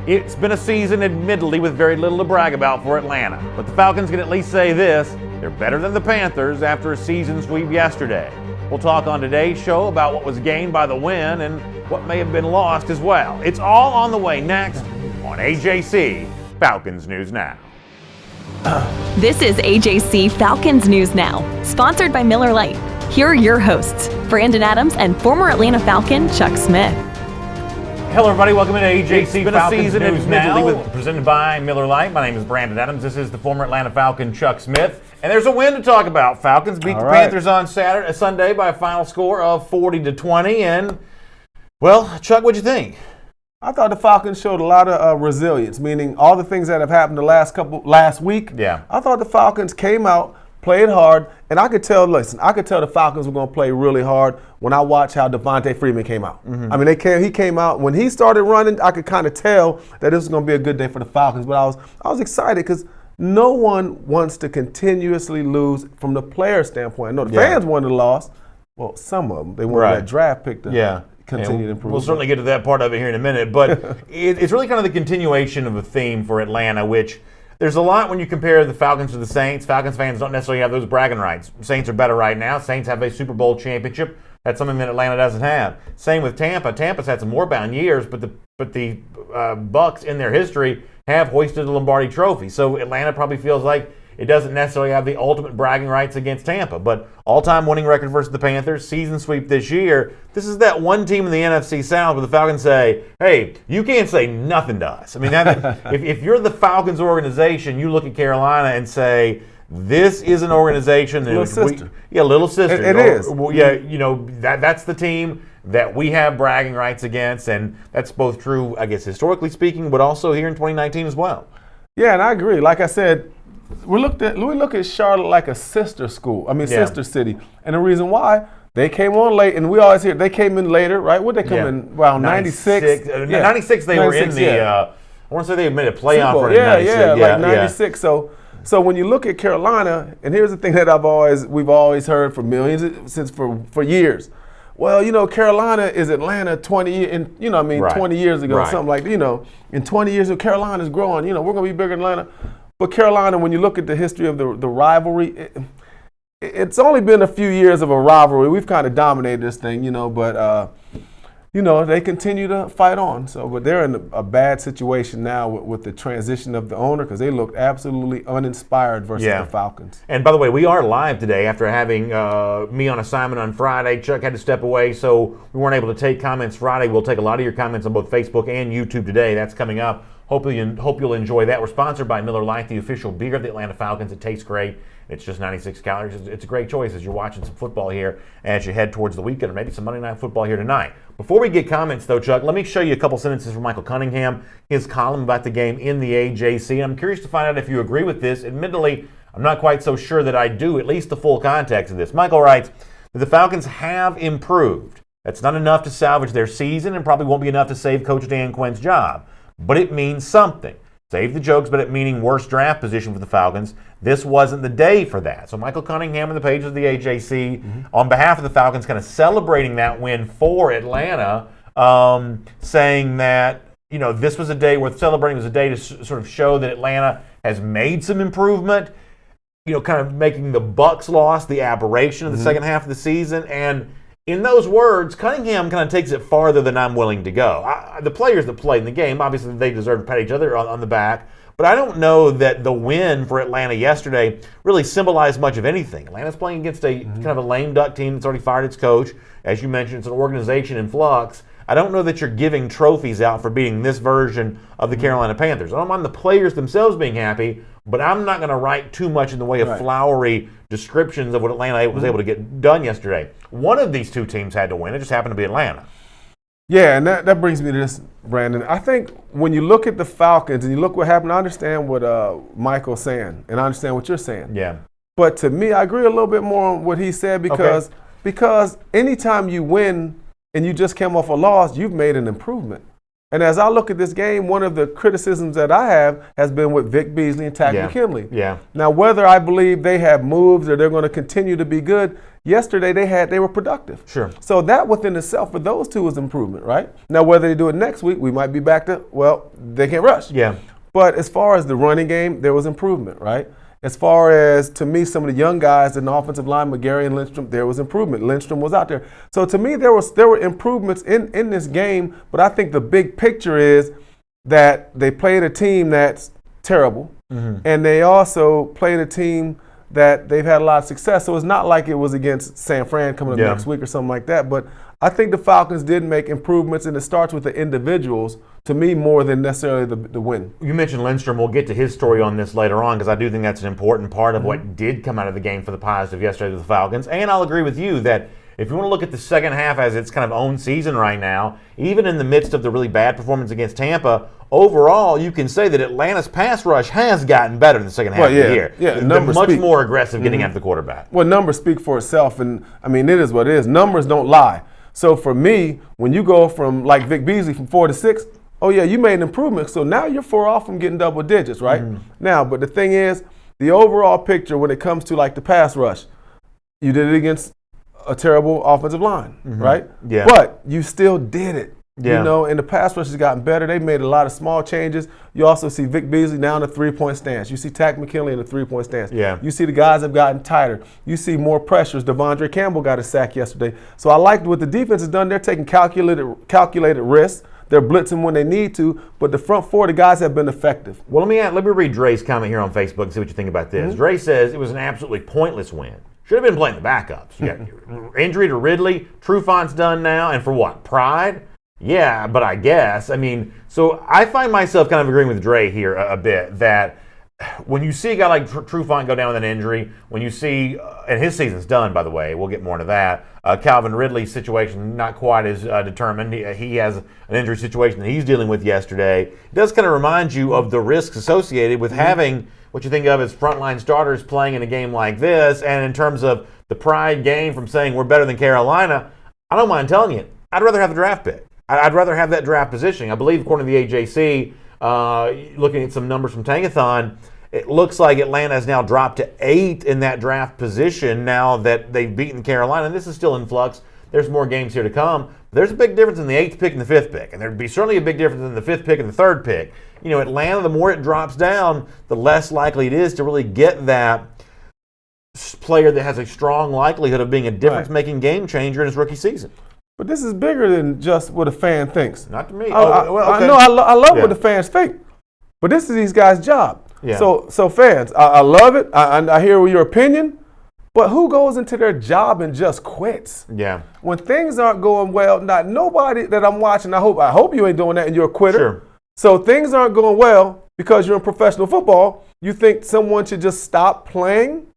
It's been a season, admittedly, with very little to brag about for Atlanta. But the Falcons can at least say this: they're better than the Panthers after a season sweep yesterday. We'll talk on today's show about what was gained by the win and what may have been lost as well. It's all on the way next on AJC Falcons News Now. This is AJC Falcons News Now, sponsored by Miller Lite. Here are your hosts, Brandon Adams and former Atlanta Falcon Chuck Smith. Hello, everybody. Welcome to AJC Falcons News Now, presented by Miller Lite. My name is Brandon Adams. This is the former Atlanta Falcon Chuck Smith, and there's a win to talk about. Falcons beat the Panthers on Sunday by a final score of 40-20. And well, Chuck, what'd you think? I thought the Falcons showed a lot of resilience, meaning all the things that have happened the last week. Yeah, I thought the Falcons came out, played hard, and I could tell the Falcons were going to play really hard when I watched how Devontae Freeman came out. I mean, he came out, when he started running, I could kind of tell that this was going to be a good day for the Falcons, but I was excited because no one wants to continuously lose from the player standpoint. I know the fans wanted to lose. Well, some of them. They wanted that draft pick to continue to improve. We'll certainly get to that part of it here in a minute, but it's really kind of the continuation of a theme for Atlanta, which there's a lot when you compare the Falcons to the Saints. Falcons fans don't necessarily have those bragging rights. Saints are better right now. Saints have a Super Bowl championship. That's something that Atlanta doesn't have. Same with Tampa. Tampa's had some more bound years, but the Bucs in their history have hoisted the Lombardi Trophy. So Atlanta probably feels like it doesn't necessarily have the ultimate bragging rights against Tampa. But all-time winning record versus the Panthers, season sweep this year. This is that one team in the NFC South where the Falcons say, hey, you can't say nothing to us. I mean, if you're the Falcons organization, you look at Carolina and say, this is an organization that little sister. Little sister. It is. That's the team that we have bragging rights against, and that's both true, I guess, historically speaking, but also here in 2019 as well. Yeah, and I agree. Like I said, we look at Charlotte like a sister school. Sister city, and the reason why they came on late, and we always hear they came in later, right? What they come in around 96? 96 they were in the. I want to say they made a playoff for 96. Like 96. So when you look at Carolina, and here's the thing that we've always heard for millions for years. Well, Carolina is Atlanta 20 years ago, something like that. In 20 years, Carolina's growing. We're going to be bigger than Atlanta. But Carolina, when you look at the history of the rivalry, it's only been a few years of a rivalry. We've kind of dominated this thing, but they continue to fight on. But they're in a bad situation now with the transition of the owner because they look absolutely uninspired versus the Falcons. And by the way, we are live today after having me on assignment on Friday. Chuck had to step away, so we weren't able to take comments Friday. We'll take a lot of your comments on both Facebook and YouTube today. That's coming up. Hope you'll enjoy that. We're sponsored by Miller Lite, the official beer of the Atlanta Falcons. It tastes great. It's just 96 calories. It's a great choice as you're watching some football here as you head towards the weekend, or maybe some Monday Night Football here tonight. Before we get comments, though, Chuck, let me show you a couple sentences from Michael Cunningham, his column about the game in the AJC. I'm curious to find out if you agree with this. Admittedly, I'm not quite so sure that I do, at least the full context of this. Michael writes that the Falcons have improved. That's not enough to salvage their season and probably won't be enough to save Coach Dan Quinn's job. But it means something. Save the jokes about it meaning worse draft position for the Falcons. This wasn't the day for that. So Michael Cunningham on the pages of the AJC, on behalf of the Falcons, kind of celebrating that win for Atlanta, saying that this was a day worth celebrating. It was a day to sort of show that Atlanta has made some improvement. Kind of making the Bucs loss the aberration of the second half of the season. And in those words, Cunningham kind of takes it farther than I'm willing to go. The players that played in the game, obviously they deserve to pat each other on the back, but I don't know that the win for Atlanta yesterday really symbolized much of anything. Atlanta's playing against a kind of a lame duck team that's already fired its coach. As you mentioned, it's an organization in flux. I don't know that you're giving trophies out for beating this version of the Carolina Panthers. I don't mind the players themselves being happy, but I'm not going to write too much in the way of flowery descriptions of what Atlanta was able to get done yesterday. One of these two teams had to win. It just happened to be Atlanta. Yeah, and that brings me to this, Brandon. I think when you look at the Falcons and you look what happened, I understand what Michael's saying, and I understand what you're saying. Yeah. But to me, I agree a little bit more on what he said because anytime you win and you just came off a loss, you've made an improvement. And as I look at this game, one of the criticisms that I have has been with Vic Beasley and Takk McKinley. Yeah. Now, whether I believe they have moves or they're going to continue to be good, yesterday they were productive. Sure. So that within itself for those two is improvement, right? Now, whether they do it next week, we might be back to, well, they can't rush. Yeah. But as far as the running game, there was improvement, right? As far as, to me, some of the young guys in the offensive line, McGarry and Lindstrom, there was improvement. Lindstrom was out there. So to me, there were improvements in this game, but I think the big picture is that they played a team that's terrible, and they also played a team that they've had a lot of success. So it's not like it was against San Fran coming up next week or something like that. But I think the Falcons did make improvements, and it starts with the individuals, to me, more than necessarily the win. You mentioned Lindstrom. We'll get to his story on this later on because I do think that's an important part of what did come out of the game for the positive yesterday with the Falcons. And I'll agree with you that if you want to look at the second half as its kind of own season right now, even in the midst of the really bad performance against Tampa, overall you can say that Atlanta's pass rush has gotten better in the second half of the year. Yeah, they're much more aggressive getting after the quarterback. Well, numbers speak for itself, and I mean, it is what it is. Numbers don't lie. So for me, when you go from, like Vic Beasley, from 4 to 6, oh yeah, you made an improvement. So now you're 4 off from getting double digits, right? Now, but the thing is, the overall picture when it comes to like the pass rush, you did it against a terrible offensive line, right? Yeah. But you still did it. Yeah. You know, and the pass rush has gotten better. They made a lot of small changes. You also see Vic Beasley now in a 3-point stance. You see Takk McKinley in a 3-point stance. Yeah. You see the guys have gotten tighter. You see more pressures. Devondre Campbell got a sack yesterday. So I liked what the defense has done. They're taking calculated risks. They're blitzing when they need to, but the front four, the guys have been effective. Well, let me read Dre's comment here on Facebook and see what you think about this. Dre says it was an absolutely pointless win. Should have been playing the backups. You got injury to Ridley. TRUFANT'S done now, and for what? Pride? Yeah, but I guess. I mean, so I find myself kind of agreeing with Dre here a bit that when you see a guy like TRUFANT go down with an injury, when you see, and his season's done, by the way, we'll get more into that. Calvin Ridley's situation not quite as determined. He has an injury situation that he's dealing with yesterday. It does kind of remind you of the risks associated with having what you think of as frontline starters playing in a game like this. And in terms of the pride gain from saying we're better than Carolina, I don't mind telling you, I'd rather have the draft pick. I'd rather have that draft positioning. I believe, according to the AJC, looking at some numbers from Tankathon, it looks like Atlanta has now dropped to 8 in that draft position now that they've beaten Carolina. And this is still in flux. There's more games here to come. There's a big difference in the 8th pick and the 5th pick. And there'd be certainly a big difference in the 5th pick and the 3rd pick. You know, Atlanta, the more it drops down, the less likely it is to really get that player that has a strong likelihood of being a difference-making game changer in his rookie season. But this is bigger than just what a fan thinks. Not to me. I know I love what the fans think, but this is these guys' job. Yeah. So fans, I love it. I hear your opinion, but who goes into their job and just quits? Yeah. When things aren't going well, not nobody that I'm watching. I hope you ain't doing that and you're a quitter. Sure. So things aren't going well because you're in professional football. You think someone should just stop playing?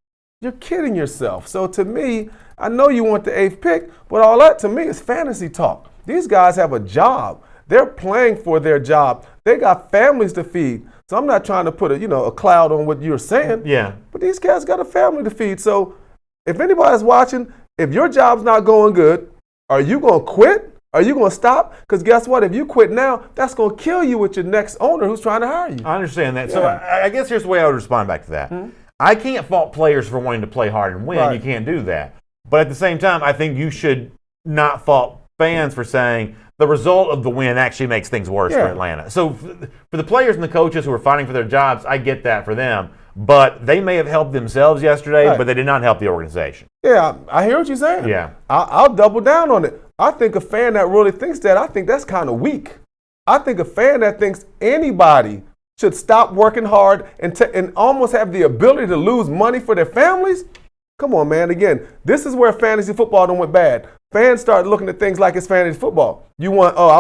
You're kidding yourself. So to me, I know you want the 8th pick, but all that to me is fantasy talk. These guys have a job. They're playing for their job. They got families to feed. So I'm not trying to put a cloud on what you're saying. Yeah. But these guys got a family to feed. So if anybody's watching, if your job's not going good, are you going to quit? Are you going to stop? Because guess what? If you quit now, that's going to kill you with your next owner who's trying to hire you. I understand that. Yeah. So I guess here's the way I would respond back to that. I can't fault players for wanting to play hard and win. Right. You can't do that. But at the same time, I think you should not fault fans for saying the result of the win actually makes things worse for Atlanta. So for the players and the coaches who are fighting for their jobs, I get that for them. But they may have helped themselves yesterday, but they did not help the organization. Yeah, I hear what you're saying. Yeah. I'll double down on it. I think a fan that really thinks that, I think that's kind of weak. I think a fan that thinks anybody should stop working hard and almost have the ability to lose money for their families. Come on, man. Again, this is where fantasy football done went bad. Fans start looking at things like it's fantasy football. I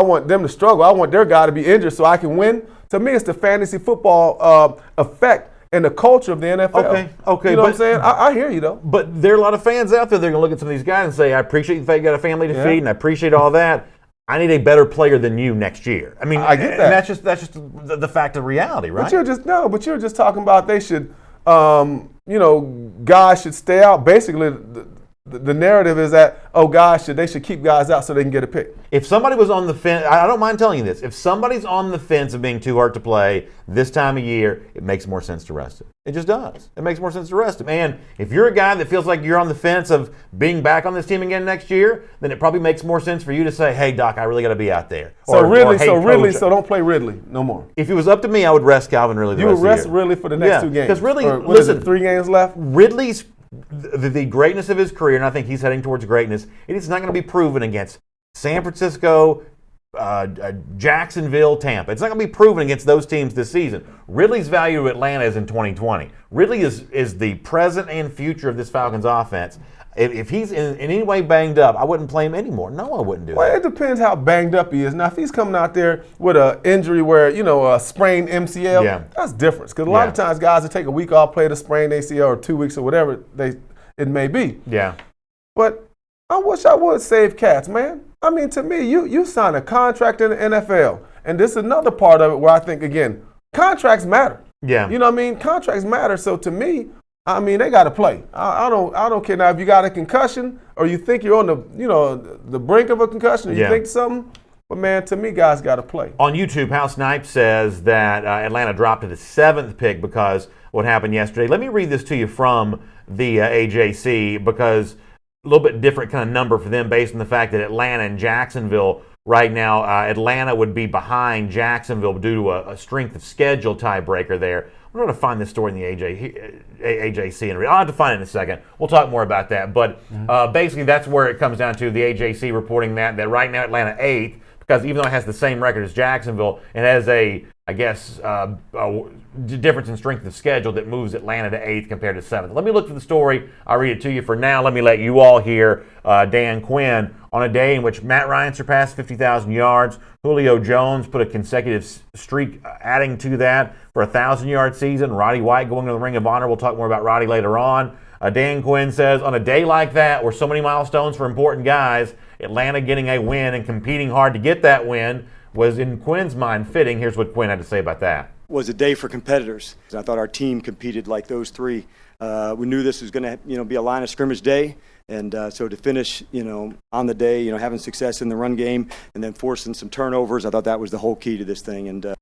want them to struggle. I want their guy to be injured so I can win. To me, it's the fantasy football effect and the culture of the NFL. Okay. You know what I'm saying? I hear you, though. But there are a lot of fans out there that are going to look at some of these guys and say, I appreciate the fact you got a family to feed, and I appreciate all that. I need a better player than you next year. I mean, I get that. And that's just the fact of reality, right? But you're just talking about they should, guys should stay out. Basically, the narrative is that, oh, guys, they should keep guys out so they can get a pick. If somebody was on the fence, I don't mind telling you this, if somebody's on the fence of being too hard to play this time of year, it makes more sense to rest him. It just does. It makes more sense to rest him. And if you're a guy that feels like you're on the fence of being back on this team again next year, then it probably makes more sense for you to say, hey, Doc, I really got to be out there. So don't play Ridley no more. If it was up to me, I would rest Calvin Ridley the rest of the year. You would rest Ridley for the next 2 games. Because Ridley, listen, 3 games left? Ridley's the greatness of his career, and I think he's heading towards greatness, it is not going to be proven against San Francisco, Jacksonville, Tampa. It's not going to be proven against those teams this season. Ridley's value to Atlanta is in 2020. Ridley is the present and future of this Falcons offense. If he's in any way banged up, I wouldn't play him anymore. No, I wouldn't do that. Well, it depends how banged up he is. Now, if he's coming out there with an injury where, a sprained MCL, that's different. Because a lot of times guys will take a week off, play the sprained ACL or 2 weeks or whatever it may be. Yeah. But I wish I would save cats, man. I mean, to me, you sign a contract in the NFL. And this is another part of it where I think, again, contracts matter. Yeah. You know what I mean? Contracts matter. So to me, I mean, they got to play. I don't care now if you got a concussion or you think you're on the brink of a concussion or you think something. But, man, to me, guys got to play. On YouTube, Hal Snipes says that Atlanta dropped to the 7th pick because what happened yesterday. Let me read this to you from the AJC because a little bit different kind of number for them based on the fact that Atlanta and Jacksonville right now, Atlanta would be behind Jacksonville due to a strength of schedule tiebreaker there. I'm going to find this story in the AJC, and I'll have to find it in a second. We'll talk more about that. But basically, that's where it comes down to, the AJC reporting that right now Atlanta 8th, because even though it has the same record as Jacksonville, it has a difference in strength of schedule that moves Atlanta to 8th compared to 7th. Let me look for the story. I'll read it to you. For now, let me let you all hear Dan Quinn. On a day in which Matt Ryan surpassed 50,000 yards, Julio Jones put a consecutive streak adding to that for a 1,000-yard season. Roddy White going to the Ring of Honor. We'll talk more about Roddy later on. Dan Quinn says, on a day like that, where so many milestones for important guys, Atlanta getting a win and competing hard to get that win was, in Quinn's mind, fitting. Here's what Quinn had to say about that. Was a day for competitors. I thought our team competed like those three. We knew this was going to, be a line of scrimmage day, and so to finish, on the day, having success in the run game and then forcing some turnovers, I thought that was the whole key to this thing. And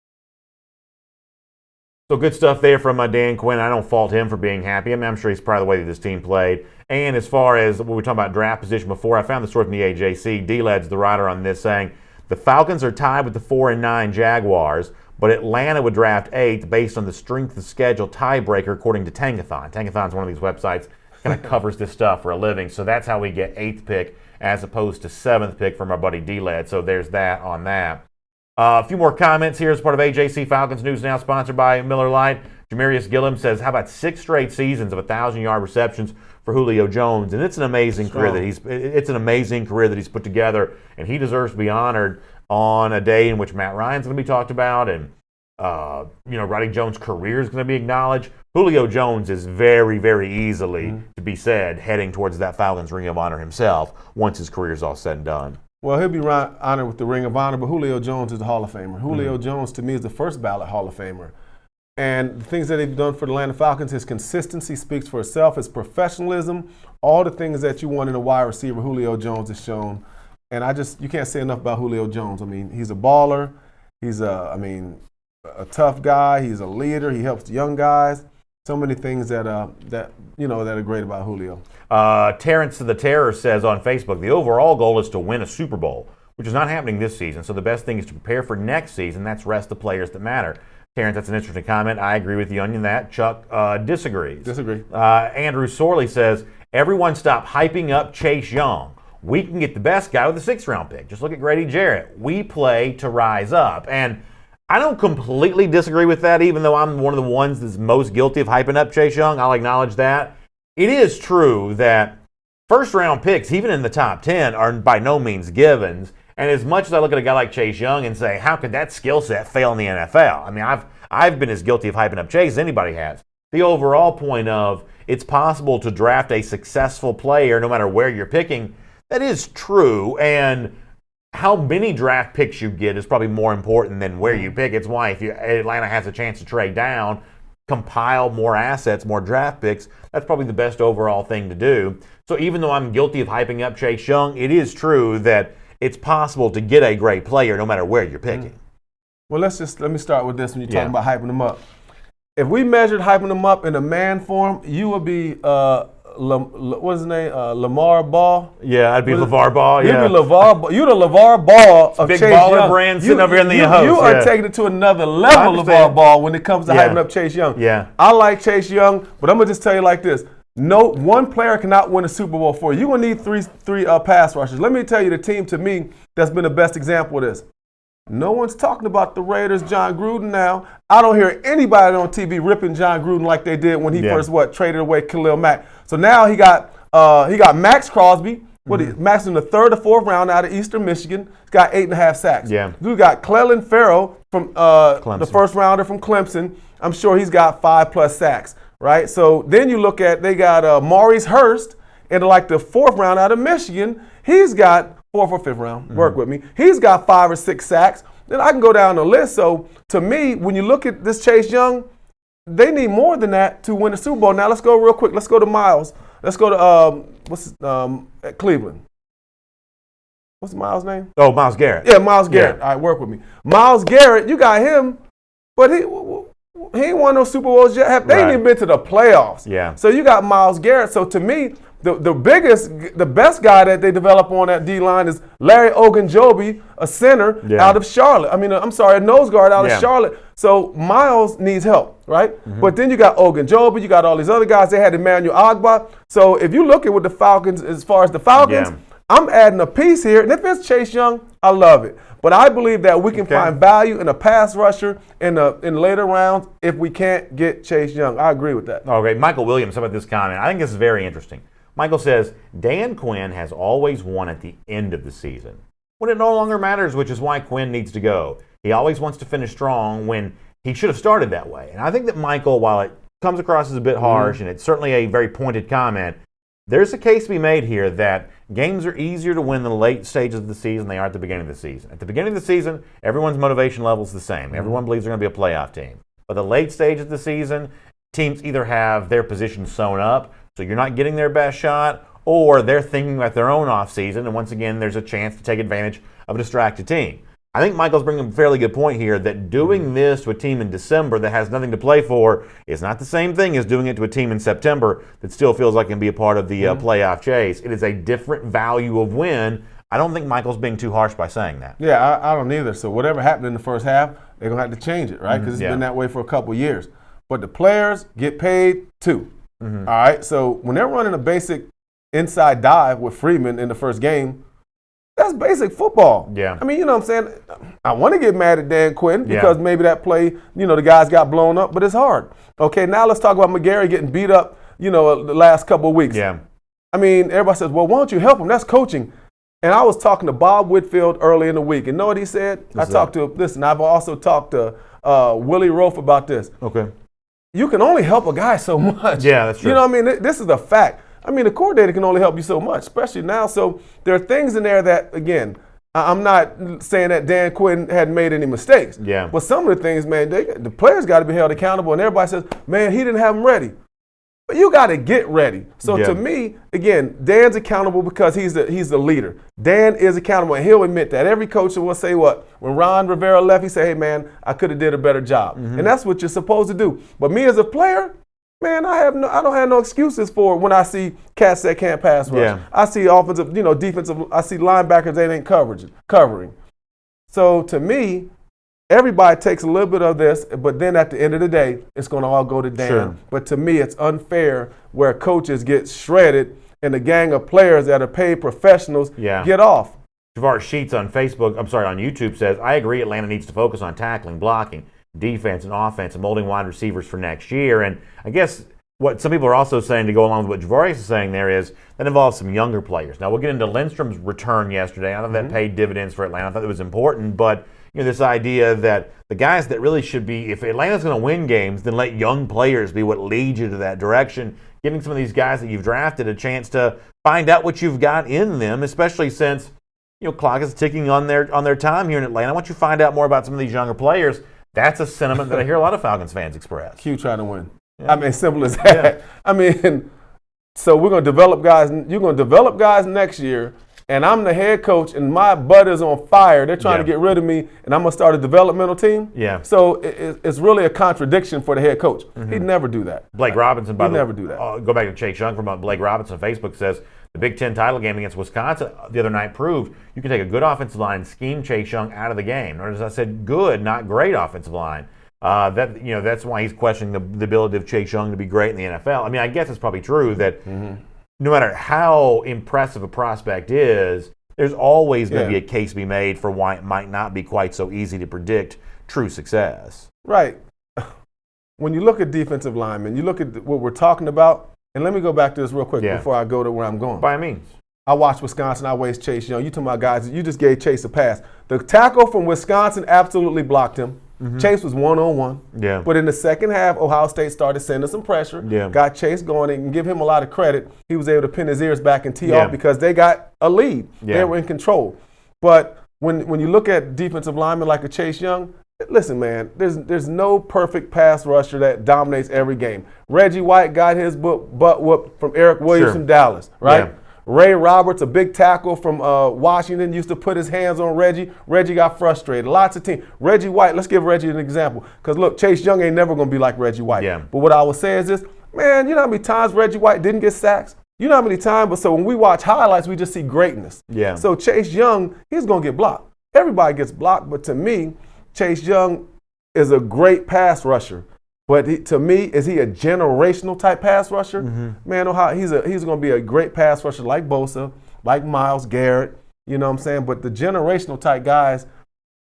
so good stuff there from Dan Quinn. I don't fault him for being happy. I mean, I'm sure he's proud of the way that this team played. And as far as what we were talking about draft position before, I found the story from the AJC. D-Led's the writer on this, saying the Falcons are tied with the 4 and 9 Jaguars, but Atlanta would draft 8th based on the strength of schedule tiebreaker, according to Tankathon. Tankathon's one of these websites kind of covers this stuff for a living. So that's how we get 8th pick as opposed to 7th pick from our buddy D-Led. So there's that on that. A few more comments here as part of AJC Falcons News Now, sponsored by Miller Lite. Jamarius Gillum says, how about 6 straight seasons of 1,000-yard receptions for Julio Jones? And it's an amazing career that he's put together, and he deserves to be honored on a day in which Matt Ryan's going to be talked about, and Roddy Jones' career is going to be acknowledged. Julio Jones is very, very easily, to be said, heading towards that Falcons Ring of Honor himself once his career is all said and done. Well, he'll be honored with the Ring of Honor, but Julio Jones is the Hall of Famer. Julio Jones, to me, is the first ballot Hall of Famer. And the things that they've done for the Atlanta Falcons, his consistency speaks for itself, his professionalism, all the things that you want in a wide receiver, Julio Jones has shown. And you can't say enough about Julio Jones. I mean, he's a baller. He's a tough guy. He's a leader. He helps young guys. So many things that are great about Julio. Terrence the Terror says on Facebook, the overall goal is to win a Super Bowl, which is not happening this season. So the best thing is to prepare for next season. That's rest the players that matter. Terrence, that's an interesting comment. I agree with you on that. Chuck disagrees. Andrew Sorley says, everyone stop hyping up Chase Young. We can get the best guy with a 6th-round pick. Just look at Grady Jarrett. We play to rise up. And I don't completely disagree with that, even though I'm one of the ones that's most guilty of hyping up Chase Young. I'll acknowledge that. It is true that first-round picks, even in the top 10, are by no means givens. And as much as I look at a guy like Chase Young and say, how could that skill set fail in the NFL? I mean, I've been as guilty of hyping up Chase as anybody has. The overall point of it's possible to draft a successful player no matter where you're picking, that is true. And how many draft picks you get is probably more important than where you pick. It's why if Atlanta has a chance to trade down, compile more assets, more draft picks, that's probably the best overall thing to do. So even though I'm guilty of hyping up Chase Young, it is true that it's possible to get a great player no matter where you're picking. Well, let me start with this when you're talking about hyping them up. If we measured hyping them up in a man form, you would be what's his name? Lamar Ball. Yeah, I'd be LeVar Ball. You'd be LeVar Ball. You're the LeVar Ball of big Chase baller Young. brand sitting over here in the host. You are taking it to another level, LeVar Ball, when it comes to hyping up Chase Young. Yeah. I like Chase Young, but I'm gonna just tell you like this. No one player cannot win a Super Bowl for you. You're gonna need three pass rushers. Let me tell you the team to me that's been the best example of this. No one's talking about the Raiders, John Gruden now. I don't hear anybody on TV ripping John Gruden like they did when he first traded away Khalil Mack. So now he got Max Crosby. Max in the 3rd or 4th round out of Eastern Michigan. He's got 8.5 sacks. Yeah. We got Clelin Ferrell from the first rounder from Clemson. I'm sure he's got 5+ sacks. Right. So then you look at they got Maurice Hurst in like the 4th round out of Michigan. He's got 4th or 5th round. Work with me. He's got 5 or 6 sacks. Then I can go down the list. So to me, when you look at this Chase Young, they need more than that to win the Super Bowl. Now let's go real quick. Let's go to Miles. Let's go to at Cleveland. What's Miles' name? Oh, Myles Garrett. Yeah, Myles Garrett. Yeah. All right, work with me. Myles Garrett, you got him, but he ain't won no Super Bowls yet. They ain't even been to the playoffs. Yeah. So you got Myles Garrett. So to me, the best guy that they develop on that D-line is Larry Ogunjobi, a center out of Charlotte. A nose guard out of Charlotte. So Myles needs help, right? But then you got Ogunjobi, you got all these other guys. They had Emmanuel Ogbah. So if you look at what the Falcons, as far as the Falcons, I'm adding a piece here. And if it's Chase Young, I love it. But I believe that we can find value in a pass rusher in later rounds if we can't get Chase Young. I agree with that. Okay, Michael Williams, how about this comment? I think this is very interesting. Michael says, Dan Quinn has always won at the end of the season, when it no longer matters, which is why Quinn needs to go. He always wants to finish strong when he should have started that way. And I think that Michael, while it comes across as a bit harsh, and it's certainly a very pointed comment, there's a case to be made here that games are easier to win in the late stages of the season than they are at the beginning of the season. At the beginning of the season, everyone's motivation level is the same. Everyone believes they're going to be a playoff team. But the late stage of the season, teams either have their position sewn up, so you're not getting their best shot, or they're thinking about their own offseason, and once again, there's a chance to take advantage of a distracted team. I think Michael's bringing a fairly good point here that doing this to a team in December that has nothing to play for is not the same thing as doing it to a team in September that still feels like it can be a part of the playoff chase. It is a different value of win. I don't think Michael's being too harsh by saying that. Yeah, I don't either. So whatever happened in the first half, they're going to have to change it, right? Because it's been that way for a couple years. But the players get paid too. All right, so when they're running a basic inside dive with Freeman in the first game, that's basic football. Yeah. I mean, you know what I'm saying? I want to get mad at Dan Quinn because maybe that play, the guys got blown up, but it's hard. Okay, now let's talk about McGarry getting beat up, the last couple of weeks. Yeah. I mean, everybody says, well, why don't you help him? That's coaching. And I was talking to Bob Whitfield early in the week, and know what he said? I've also talked to Willie Rofe about this. Okay. You can only help a guy so much. Yeah, that's true. You know what I mean? This is a fact. I mean, the coordinator can only help you so much, especially now. So there are things in there that, again, I'm not saying that Dan Quinn hadn't made any mistakes. Yeah. But some of the things, man, the players got to be held accountable, and everybody says, man, he didn't have them ready. But you got to get ready. So to me, again, Dan's accountable because he's the leader. Dan is accountable, and he'll admit that. Every coach will say what? When Ron Rivera left, he said, hey, man, I could have did a better job. And that's what you're supposed to do. But me as a player, man, I don't have no excuses for when I see cats that can't pass rush. Yeah. I see offensive, defensive, I see linebackers that ain't covering. So to me, everybody takes a little bit of this, but then at the end of the day, it's going to all go to Dan. Sure. But to me, it's unfair where coaches get shredded and the gang of players that are paid professionals get off. Javar Sheets on YouTube says, I agree Atlanta needs to focus on tackling, blocking, defense and offense, and molding wide receivers for next year. And I guess what some people are also saying to go along with what Javarius is saying there is that involves some younger players. Now, we'll get into Lindstrom's return yesterday. I thought that paid dividends for Atlanta. I thought it was important. But, this idea that the guys that really should be, if Atlanta's going to win games, then let young players be what lead you to that direction, giving some of these guys that you've drafted a chance to find out what you've got in them, especially since, clock is ticking on their time here in Atlanta. I want you to find out more about some of these younger players. That's a sentiment that I hear a lot of Falcons fans express. Q trying to win. Yeah. I mean, simple as that. Yeah. I mean, so we're going to develop guys. You're going to develop guys next year, and I'm the head coach, and my butt is on fire. They're trying to get rid of me, and I'm going to start a developmental team. Yeah. So it's really a contradiction for the head coach. He'd never do that. Blake Robinson, by the way. He'd never do that. Go back to Chase Young from Blake Robinson. Facebook says the Big Ten title game against Wisconsin the other night proved you can take a good offensive line and scheme Chase Young out of the game. Notice I said good, not great offensive line. That's why he's questioning the ability of Chase Young to be great in the NFL. I mean, I guess it's probably true that no matter how impressive a prospect is, there's always going to be a case to be made for why it might not be quite so easy to predict true success. Right. When you look at defensive linemen, you look at what we're talking about, and let me go back to this real quick before I go to where I'm going. By all means. I watched Wisconsin. I watched Chase Young. You talking about guys, you just gave Chase a pass. The tackle from Wisconsin absolutely blocked him. Chase was one-on-one. Yeah. But in the second half, Ohio State started sending some pressure. Yeah. Got Chase going and give him a lot of credit. He was able to pin his ears back and tee off because they got a lead. Yeah. They were in control. But when you look at defensive linemen like a Chase Young, listen, man, there's no perfect pass rusher that dominates every game. Reggie White got his butt whooped from Eric Williams from Dallas, right? Yeah. Ray Roberts, a big tackle from Washington, used to put his hands on Reggie. Reggie got frustrated. Lots of teams. Reggie White, let's give Reggie an example. Because, look, Chase Young ain't never going to be like Reggie White. Yeah. But what I would say is this, man, you know how many times Reggie White didn't get sacks? You know how many times? But so when we watch highlights, we just see greatness. Yeah. So Chase Young, he's going to get blocked. Everybody gets blocked, but to me, Chase Young is a great pass rusher. But to me, is he a generational type pass rusher? Man, he's going to be a great pass rusher like Bosa, like Myles Garrett, you know what I'm saying? But the generational type guys,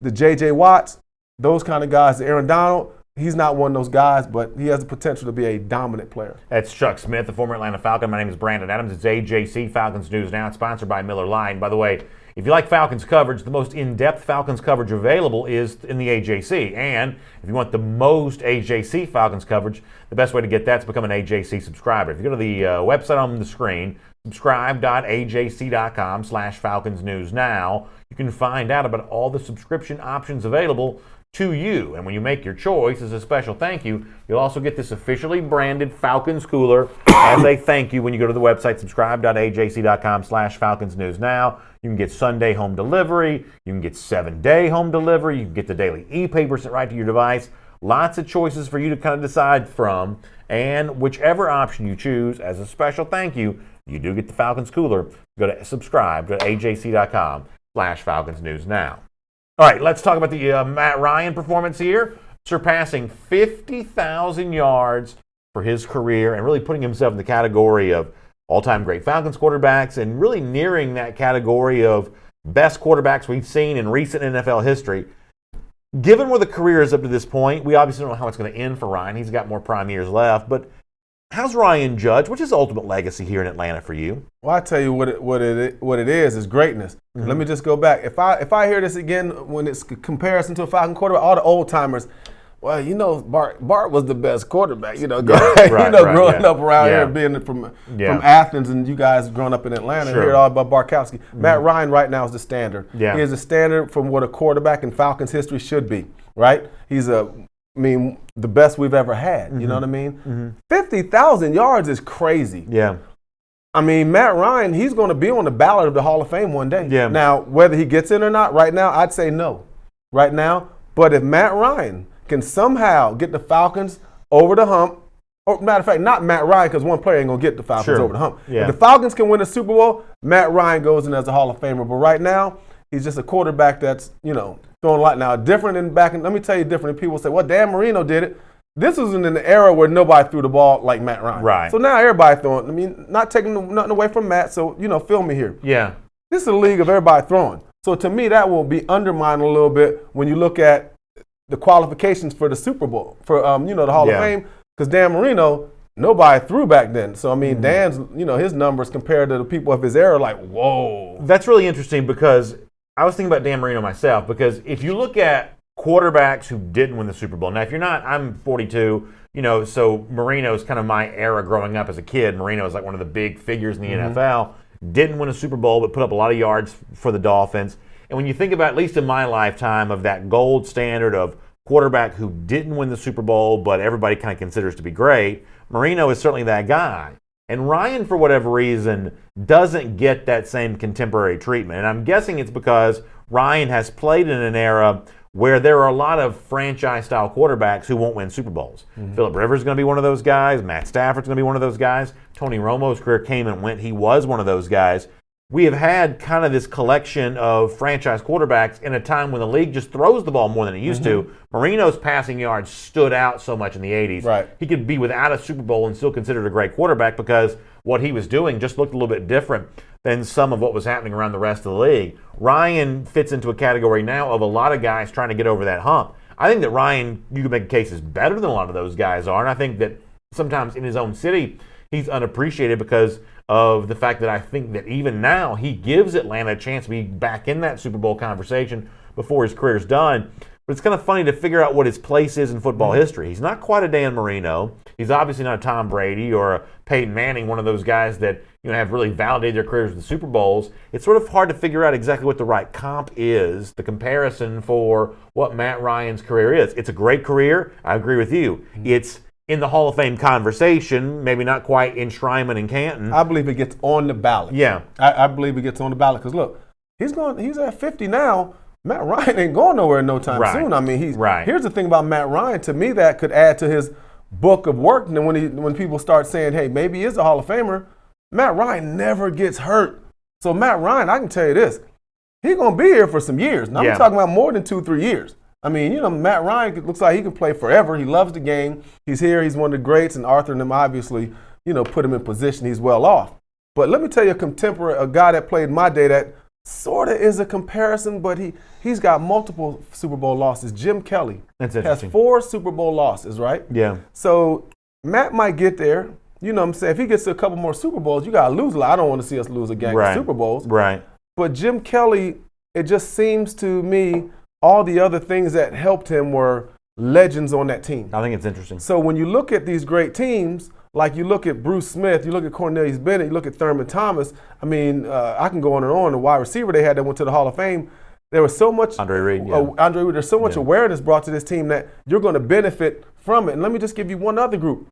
the J.J. Watts, those kind of guys, Aaron Donald, he's not one of those guys, but he has the potential to be a dominant player. That's Chuck Smith, the former Atlanta Falcon. My name is Brandon Adams. It's AJC Falcons News Now. It's sponsored by Miller Lite. By the way, if you like Falcons coverage, the most in-depth Falcons coverage available is in the AJC. And if you want the most AJC Falcons coverage, the best way to get that is to become an AJC subscriber. If you go to the website on the screen, subscribe.ajc.com/Falcons News Now, you can find out about all the subscription options available to you. And when you make your choice, as a special thank you, you'll also get this officially branded Falcons cooler as a thank you when you go to the website, subscribe.ajc.com/Falcons News Now. You can get Sunday home delivery. You can get 7-day home delivery. You can get the daily e-paper sent right to your device. Lots of choices for you to kind of decide from. And whichever option you choose, as a special thank you, you do get the Falcons cooler. Go to subscribe.ajc.com/Falcons News Now. All right, let's talk about the Matt Ryan performance here, surpassing 50,000 yards for his career and really putting himself in the category of all-time great Falcons quarterbacks and really nearing that category of best quarterbacks we've seen in recent NFL history. Given where the career is up to this point, we obviously don't know how it's going to end for Ryan. He's got more prime years left, but how's Ryan judged? What's his ultimate legacy here in Atlanta for you? Well, I tell you what it is greatness. Let me just go back. If I hear this again when it's comparison to a Falcon quarterback, all the old timers, well, you know, Bart was the best quarterback. You know, growing up around here, being from Athens, and you guys growing up in Atlanta, hear it all about Barkowski. Matt Ryan right now is the standard. Yeah. He is the standard from what a quarterback in Falcons history should be. Right? He's the best we've ever had. You know what I mean? 50,000 yards is crazy. Yeah. I mean, Matt Ryan, he's going to be on the ballot of the Hall of Fame one day. Yeah. Now, whether he gets in or not, right now, I'd say no. Right now. But if Matt Ryan can somehow get the Falcons over the hump, or matter of fact, not Matt Ryan, because one player ain't going to get the Falcons over the hump. Yeah. If the Falcons can win a Super Bowl, Matt Ryan goes in as a Hall of Famer. But right now, he's just a quarterback that's, throwing a lot. Now, different than back in, let me tell you different. People say, well, Dan Marino did it. This was in an era where nobody threw the ball like Matt Ryan. Right. So now everybody throwing. I mean, not taking nothing away from Matt, so, feel me here. Yeah. This is a league of everybody throwing. So to me, that will be undermined a little bit when you look at the qualifications for the Super Bowl, for, the Hall of Fame, because Dan Marino, nobody threw back then. So, I mean, Dan's, his numbers compared to the people of his era, like, whoa. That's really interesting because I was thinking about Dan Marino myself, because if you look at quarterbacks who didn't win the Super Bowl. Now, if you're not, I'm 42, so Marino's kind of my era growing up as a kid. Marino is like one of the big figures in the NFL. Didn't win a Super Bowl, but put up a lot of yards for the Dolphins. And when you think about, at least in my lifetime, of that gold standard of quarterback who didn't win the Super Bowl, but everybody kind of considers to be great. Marino is certainly that guy. And Ryan, for whatever reason, doesn't get that same contemporary treatment. And I'm guessing it's because Ryan has played in an era where there are a lot of franchise-style quarterbacks who won't win Super Bowls. Phillip Rivers is going to be one of those guys. Matt Stafford's going to be one of those guys. Tony Romo's career came and went. He was one of those guys. We have had kind of this collection of franchise quarterbacks in a time when the league just throws the ball more than it used to. Marino's passing yards stood out so much in the 80s. Right. He could be without a Super Bowl and still considered a great quarterback because what he was doing just looked a little bit different than some of what was happening around the rest of the league. Ryan fits into a category now of a lot of guys trying to get over that hump. I think that Ryan, you could make a case, is better than a lot of those guys are, and I think that sometimes in his own city, he's unappreciated because of the fact that I think that even now he gives Atlanta a chance to be back in that Super Bowl conversation before his career's done. But it's kind of funny to figure out what his place is in football history. He's not quite a Dan Marino. He's obviously not a Tom Brady or a Peyton Manning, one of those guys that have really validated their careers with the Super Bowls. It's sort of hard to figure out exactly what the right comp is, the comparison for what Matt Ryan's career is. It's a great career. I agree with you. It's in the Hall of Fame conversation, maybe not quite enshrinement in Canton. I believe it gets on the ballot. Yeah. I believe it gets on the ballot because, look, he's at 50 now. Matt Ryan ain't going nowhere no time soon. I mean, here's the thing about Matt Ryan. To me, that could add to his book of work. And then when people start saying, hey, maybe he is a Hall of Famer, Matt Ryan never gets hurt. So Matt Ryan, I can tell you this, he's going to be here for some years. Now, I'm talking about more than 2-3 years. I mean, Matt Ryan looks like he can play forever. He loves the game. He's here. He's one of the greats. And Arthur and them obviously, put him in position. He's well off. But let me tell you a guy that played my day that sort of is a comparison, but he's got multiple Super Bowl losses. Jim Kelly has 4 Super Bowl losses, right? Yeah. So Matt might get there. You know what I'm saying? If he gets to a couple more Super Bowls, you got to lose a lot. I don't want to see us lose a gang of Super Bowls. Right. But Jim Kelly, it just seems to me all the other things that helped him were legends on that team. I think it's interesting. So when you look at these great teams, like you look at Bruce Smith, you look at Cornelius Bennett, you look at Thurman Thomas, I mean, I can go on and on. The wide receiver they had that went to the Hall of Fame, there was so much Andre Reed, there's so much awareness brought to this team that you're going to benefit from it. And let me just give you one other group.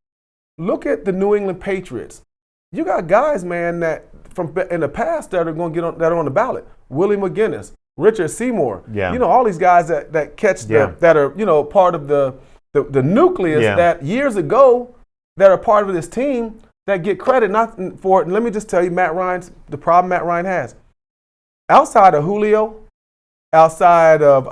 Look at the New England Patriots. You got guys, man, that from in the past that are going to that are on the ballot. Willie McGinnis, Richard Seymour. Yeah. All these guys that catch that are part of the nucleus that years ago that are part of this team that get credit not for it. And let me just tell you, the problem Matt Ryan has. Outside of Julio, outside of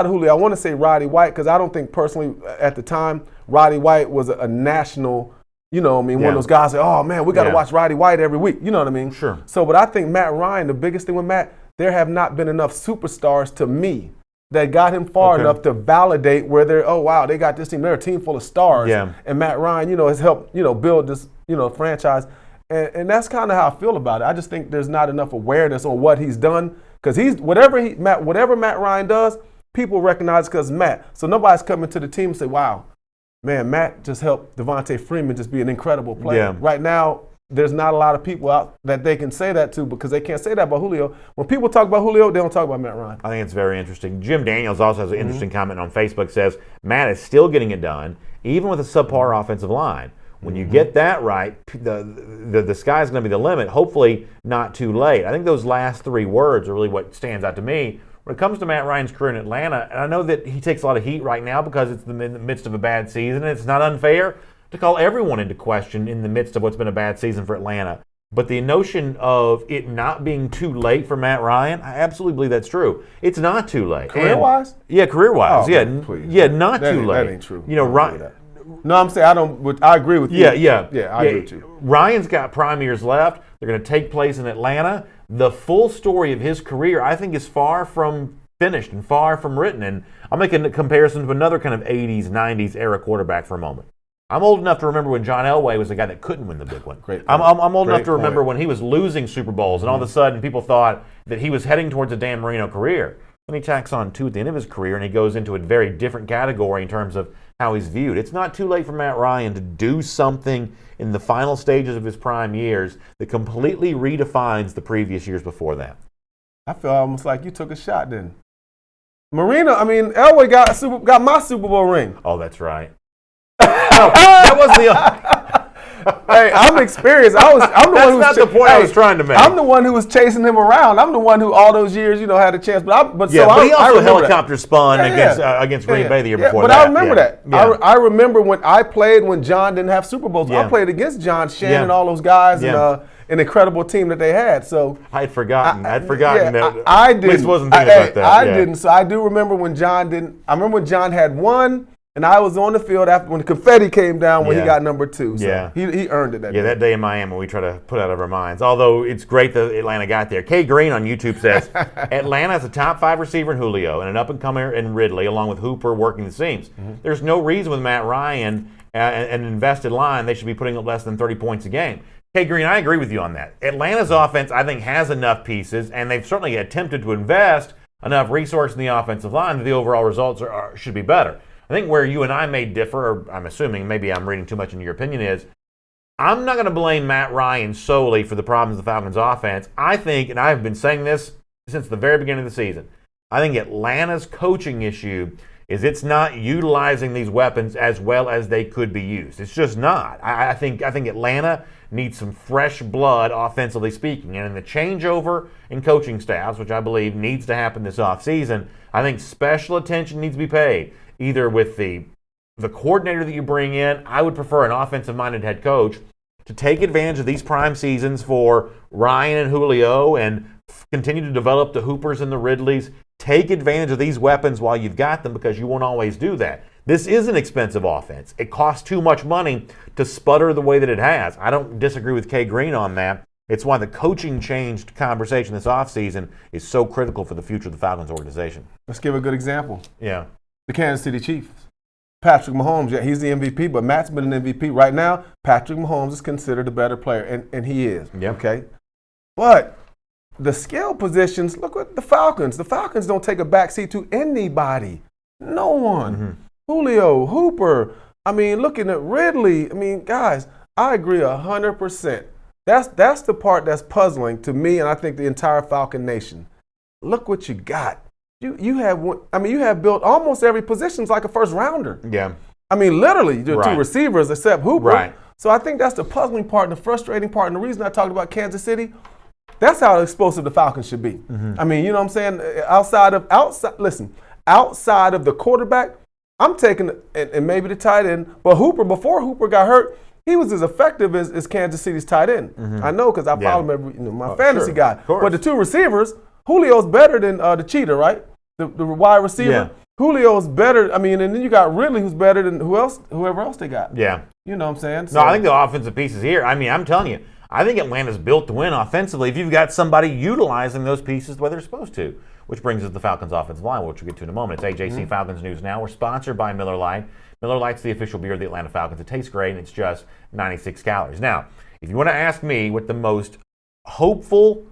Julio, I want to say Roddy White, because I don't think personally at the time Roddy White was a national, one of those guys that, oh man, we got to watch Roddy White every week. You know what I mean? Sure. So, but I think Matt Ryan, the biggest thing with Matt, there have not been enough superstars to me that got him far enough to validate where they got this team. They're a team full of stars. Yeah. And Matt Ryan, has helped, build this, franchise. And that's kind of how I feel about it. I just think there's not enough awareness on what he's done. Because whatever Matt Ryan does, people recognize because Matt. So nobody's coming to the team and say, wow, man, Matt just helped Devontae Freeman just be an incredible player. Yeah. Right now, there's not a lot of people out that they can say that to because they can't say that about Julio. When people talk about Julio, they don't talk about Matt Ryan. I think it's very interesting. Jim Daniels also has an interesting comment on Facebook, says, Matt is still getting it done, even with a subpar offensive line. When you get that right, the sky's going to be the limit, hopefully not too late. I think those last 3 words are really what stands out to me. When it comes to Matt Ryan's career in Atlanta, and I know that he takes a lot of heat right now because it's in the midst of a bad season, and it's not unfair to call everyone into question in the midst of what's been a bad season for Atlanta. But the notion of it not being too late for Matt Ryan, I absolutely believe that's true. It's not too late. Career-wise? Yeah, career-wise. Oh, yeah, man, please. Not too late. That ain't true. Ryan. No, I'm saying I agree with you. Yeah, I agree with you. Ryan's got prime years left. They're going to take place in Atlanta. The full story of his career, I think, is far from finished and far from written. And I'm making a comparison to another kind of 80s, 90s era quarterback for a moment. I'm old enough to remember when John Elway was the guy that couldn't win the big one. I'm old enough to remember when he was losing Super Bowls, and all of a sudden people thought that he was heading towards a Dan Marino career. Then he tacks on 2 at the end of his career, and he goes into a very different category in terms of how he's viewed. It's not too late for Matt Ryan to do something in the final stages of his prime years that completely redefines the previous years before that. I feel almost like you took a shot then. Marina, I mean, Elway got my Super Bowl ring. Oh, that's right. No, that was the. Hey, I'm experienced. I'm the one who was. That's not the point I was trying to make. I'm the one who was chasing him around. I'm the one who all those years, had a chance. But he also helicopter spun against Green Bay the year before that. But I remember that. Yeah. I remember when I played when John didn't have Super Bowls. I played against John, Shannon, and all those guys, and an incredible team that they had. So I'd forgotten. I'd forgotten that. I didn't. At least wasn't thinking about that. I didn't. So I do remember when John didn't. I remember when John had one. And I was on the field after when the confetti came down when he got number 2. So he earned it that day. Yeah, that day in Miami we try to put out of our minds. Although it's great that Atlanta got there. Kay Green on YouTube says, Atlanta has a top 5 receiver in Julio and an up-and-comer in Ridley, along with Hooper working the seams. There's no reason with Matt Ryan and an invested line they should be putting up less than 30 points a game. Kay Green, I agree with you on that. Atlanta's offense, I think, has enough pieces, and they've certainly attempted to invest enough resource in the offensive line that the overall results should be better. I think where you and I may differ, or I'm assuming, maybe I'm reading too much into your opinion, is I'm not going to blame Matt Ryan solely for the problems of the Falcons' offense. I think, and I've been saying this since the very beginning of the season, I think Atlanta's coaching issue is it's not utilizing these weapons as well as they could be used. It's just not. I think Atlanta needs some fresh blood, offensively speaking. And in the changeover in coaching staffs, which I believe needs to happen this offseason, I think special attention needs to be paid. Either with the coordinator that you bring in, I would prefer an offensive-minded head coach to take advantage of these prime seasons for Ryan and Julio and continue to develop the Hoopers and the Ridleys. Take advantage of these weapons while you've got them because you won't always do that. This is an expensive offense. It costs too much money to sputter the way that it has. I don't disagree with Kay Green on that. It's why the coaching changed conversation this offseason is so critical for the future of the Falcons organization. Let's give a good example. Yeah. The Kansas City Chiefs. Patrick Mahomes, he's the MVP, but Matt's been an MVP. Right now, Patrick Mahomes is considered a better player, and he is. Yep. Okay? But the skill positions, look at the Falcons. The Falcons don't take a backseat to anybody. No one. Julio, Hooper, looking at Ridley. Guys, I agree 100%. That's the part that's puzzling to me, and I think the entire Falcon Nation. Look what you got. You have built almost every position like a first rounder. Yeah. Literally, your 2 receivers except Hooper. Right. So I think that's the puzzling part and the frustrating part. And the reason I talked about Kansas City, that's how explosive the Falcons should be. You know what I'm saying? Outside of the quarterback, I'm taking, and maybe the tight end, but Hooper, before Hooper got hurt, he was as effective as Kansas City's tight end. I know because I follow him my fantasy guy. But the 2 receivers, Julio's better than the cheetah, right? The wide receiver. Yeah. Julio's better. And then you got Ridley, who's better than whoever else they got. Yeah. You know what I'm saying? So, no, I think the offensive pieces here, I'm telling you, I think Atlanta's built to win offensively if you've got somebody utilizing those pieces the way they're supposed to, which brings us to the Falcons offensive line, which we'll get to in a moment. It's AJC Falcons News Now. We're sponsored by Miller Lite. Miller Lite's the official beer of the Atlanta Falcons. It tastes great, and it's just 96 calories. Now, if you want to ask me what the most hopeful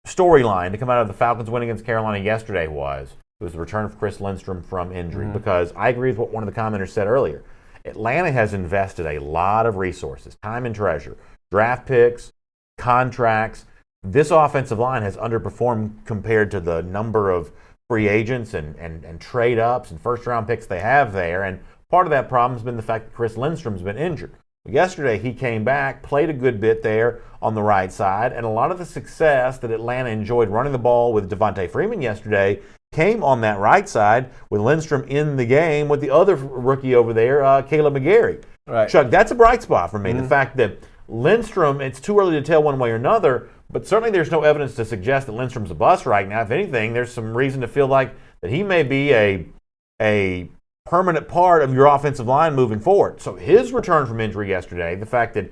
storyline to come out of the Falcons win against Carolina yesterday was the return of Chris Lindstrom from injury, because I agree with what one of the commenters said earlier. Atlanta has invested a lot of resources, time and treasure, draft picks, contracts. This offensive line has underperformed compared to the number of free agents and trade ups and first round picks they have there, and part of that problem has been the fact that Chris Lindstrom's been injured. Yesterday, he came back, played a good bit there on the right side, and a lot of the success that Atlanta enjoyed running the ball with Devontae Freeman yesterday came on that right side with Lindstrom in the game with the other rookie over there, Caleb McGarry. Right. Chuck, that's a bright spot for me. The fact that Lindstrom, it's too early to tell one way or another, but certainly there's no evidence to suggest that Lindstrom's a bust right now. If anything, there's some reason to feel like that he may be a permanent part of your offensive line moving forward. So his return from injury yesterday, the fact that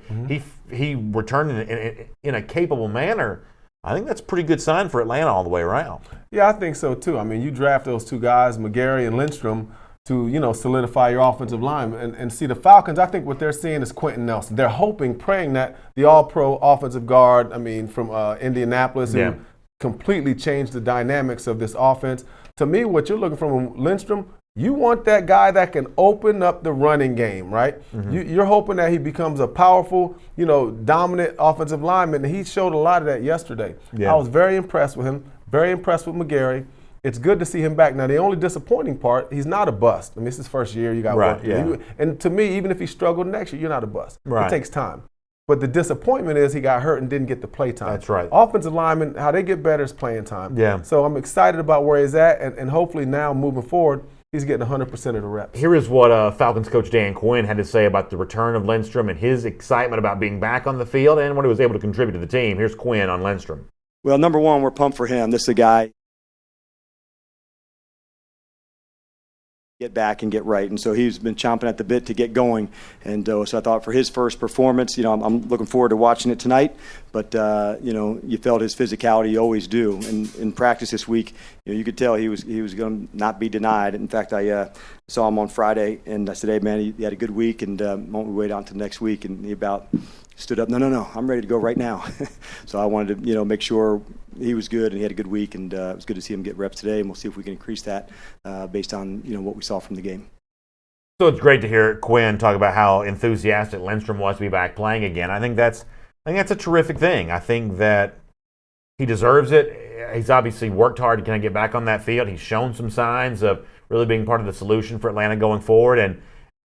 he returned in a capable manner, I think that's a pretty good sign for Atlanta all the way around. Yeah, I think so too. You draft those 2 guys, McGarry and Lindstrom, to solidify your offensive line. And see, the Falcons, I think what they're seeing is Quentin Nelson. They're hoping, praying that the all-pro offensive guard, from Indianapolis, who completely changed the dynamics of this offense. To me, what you're looking from Lindstrom, you want that guy that can open up the running game, right? You're hoping that he becomes a powerful, dominant offensive lineman, and he showed a lot of that yesterday. I was very impressed with him, very impressed with McGarry, it's good to see him back. Now, the only disappointing part, he's not a bust. I mean, it's his first year. You got work. Yeah. And to me, even if he struggled next year, you're not a bust. Right. It takes time. But the disappointment is he got hurt and didn't get the play time. That's right. Offensive linemen, how they get better is playing time. Yeah. So I'm excited about where he's at, and hopefully now moving forward, he's getting 100% of the reps. Here is what Falcons coach Dan Quinn had to say about the return of Lindstrom and his excitement about being back on the field and what he was able to contribute to the team. Here's Quinn on Lindstrom. Well, number one, we're pumped for him. This is a guy get back and get right, and so he's been chomping at the bit to get going. And so I thought for his first performance, I'm looking forward to watching it tonight. But you felt his physicality, you always do. And in practice this week, you could tell he was going to not be denied. In fact, I saw him on Friday, and I said, "Hey man, he had a good week, and won't we wait on to next week?" And he about stood up. No, I'm ready to go right now. So I wanted to make sure he was good and he had a good week, and it was good to see him get reps today, and we'll see if we can increase that based on what we saw from the game. So it's great to hear Quinn talk about how enthusiastic Lindstrom was to be back playing again. I think that's a terrific thing. I think that he deserves it. He's obviously worked hard to kind of get back on that field. He's shown some signs of really being part of the solution for Atlanta going forward. And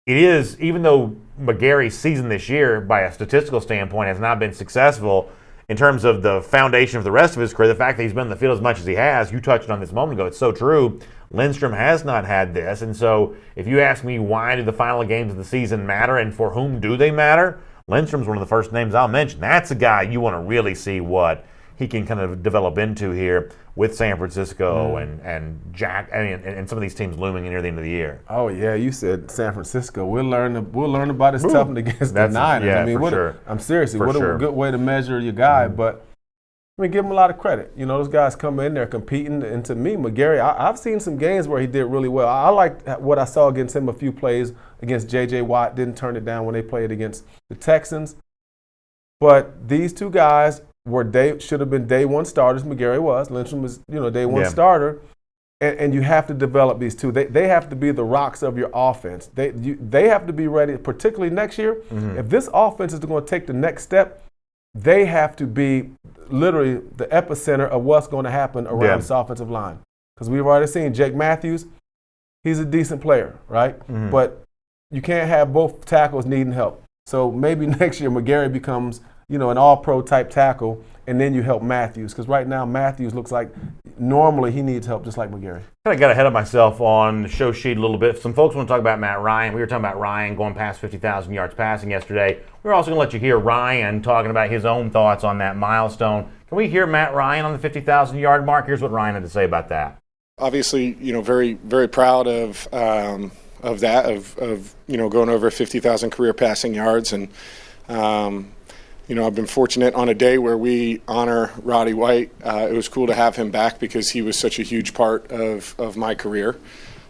it is, even though McGary's season this year, by a statistical standpoint, has not been successful in terms of the foundation of the rest of his career, the fact that he's been in the field as much as he has, you touched on this a moment ago, it's so true. Lindstrom has not had this. And so if you ask me why do the final games of the season matter and for whom do they matter, Lindstrom's one of the first names I'll mention. That's a guy you want to really see what he can kind of develop into here with San Francisco and Jack and some of these teams looming near the end of the year. Oh yeah, you said San Francisco. We'll learn about his toughness against the Niners. Yeah, I mean, for sure. I'm seriously, For what sure. a good way to measure your guy. But I mean, give him a lot of credit. Those guys come in there competing, and to me, McGary, I've seen some games where he did really well. I liked what I saw against him. A few plays against J.J. Watt, didn't turn it down when they played against the Texans. But these two guys should have been day one starters. McGary was. Lindstrom was, day one starter. And you have to develop these two. They have to be the rocks of your offense. They have to be ready, particularly next year. Mm-hmm. If this offense is going to take the next step, they have to be literally the epicenter of what's going to happen around this offensive line. Because we've already seen Jake Matthews, he's a decent player, right? Mm-hmm. But you can't have both tackles needing help. So maybe next year McGary becomes an all-pro type tackle, and then you help Matthews. Because right now Matthews looks like normally he needs help just like McGary. I got ahead of myself on the show sheet a little bit. Some folks want to talk about Matt Ryan. We were talking about Ryan going past 50,000 yards passing yesterday. We're also going to let you hear Ryan talking about his own thoughts on that milestone. Can we hear Matt Ryan on the 50,000-yard mark? Here's what Ryan had to say about that. Obviously, very, very proud of that, of going over 50,000 career passing yards. And, I've been fortunate on a day where we honor Roddy White. It was cool to have him back because he was such a huge part of my career.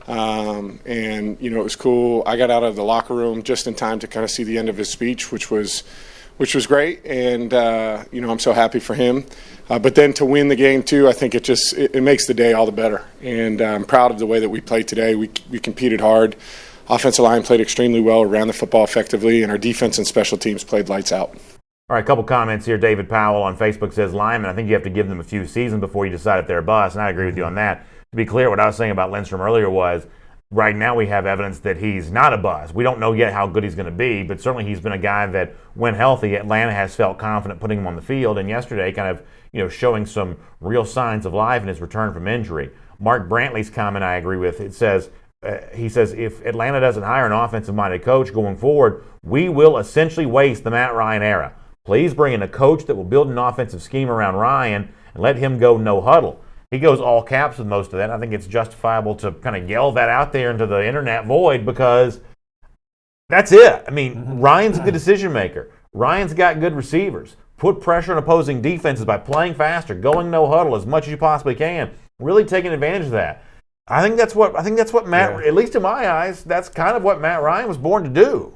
It was cool. I got out of the locker room just in time to kind of see the end of his speech, which was great. And, I'm so happy for him. But then to win the game, too, I think it makes the day all the better. And I'm proud of the way that we played today. We competed hard. Offensive line played extremely well, ran the football effectively, and our defense and special teams played lights out. All right, a couple comments here. David Powell on Facebook says, linemen, I think you have to give them a few seasons before you decide if they're a bust, and I agree with you on that. To be clear, what I was saying about Lindstrom earlier was, right now we have evidence that he's not a bust. We don't know yet how good he's going to be, but certainly he's been a guy that, when healthy, Atlanta has felt confident putting him on the field, and yesterday kind of showing some real signs of life in his return from injury. Mark Brantley's comment I agree with. It says, he says, if Atlanta doesn't hire an offensive-minded coach going forward, we will essentially waste the Matt Ryan era. Please bring in a coach that will build an offensive scheme around Ryan and let him go no huddle. He goes all caps with most of that. I think it's justifiable to kind of yell that out there into the internet void because that's it. I mean, Ryan's a good decision maker. Ryan's got good receivers. Put pressure on opposing defenses by playing faster, going no huddle as much as you possibly can, really taking advantage of that. I think that's what Matt, at least in my eyes, that's kind of what Matt Ryan was born to do.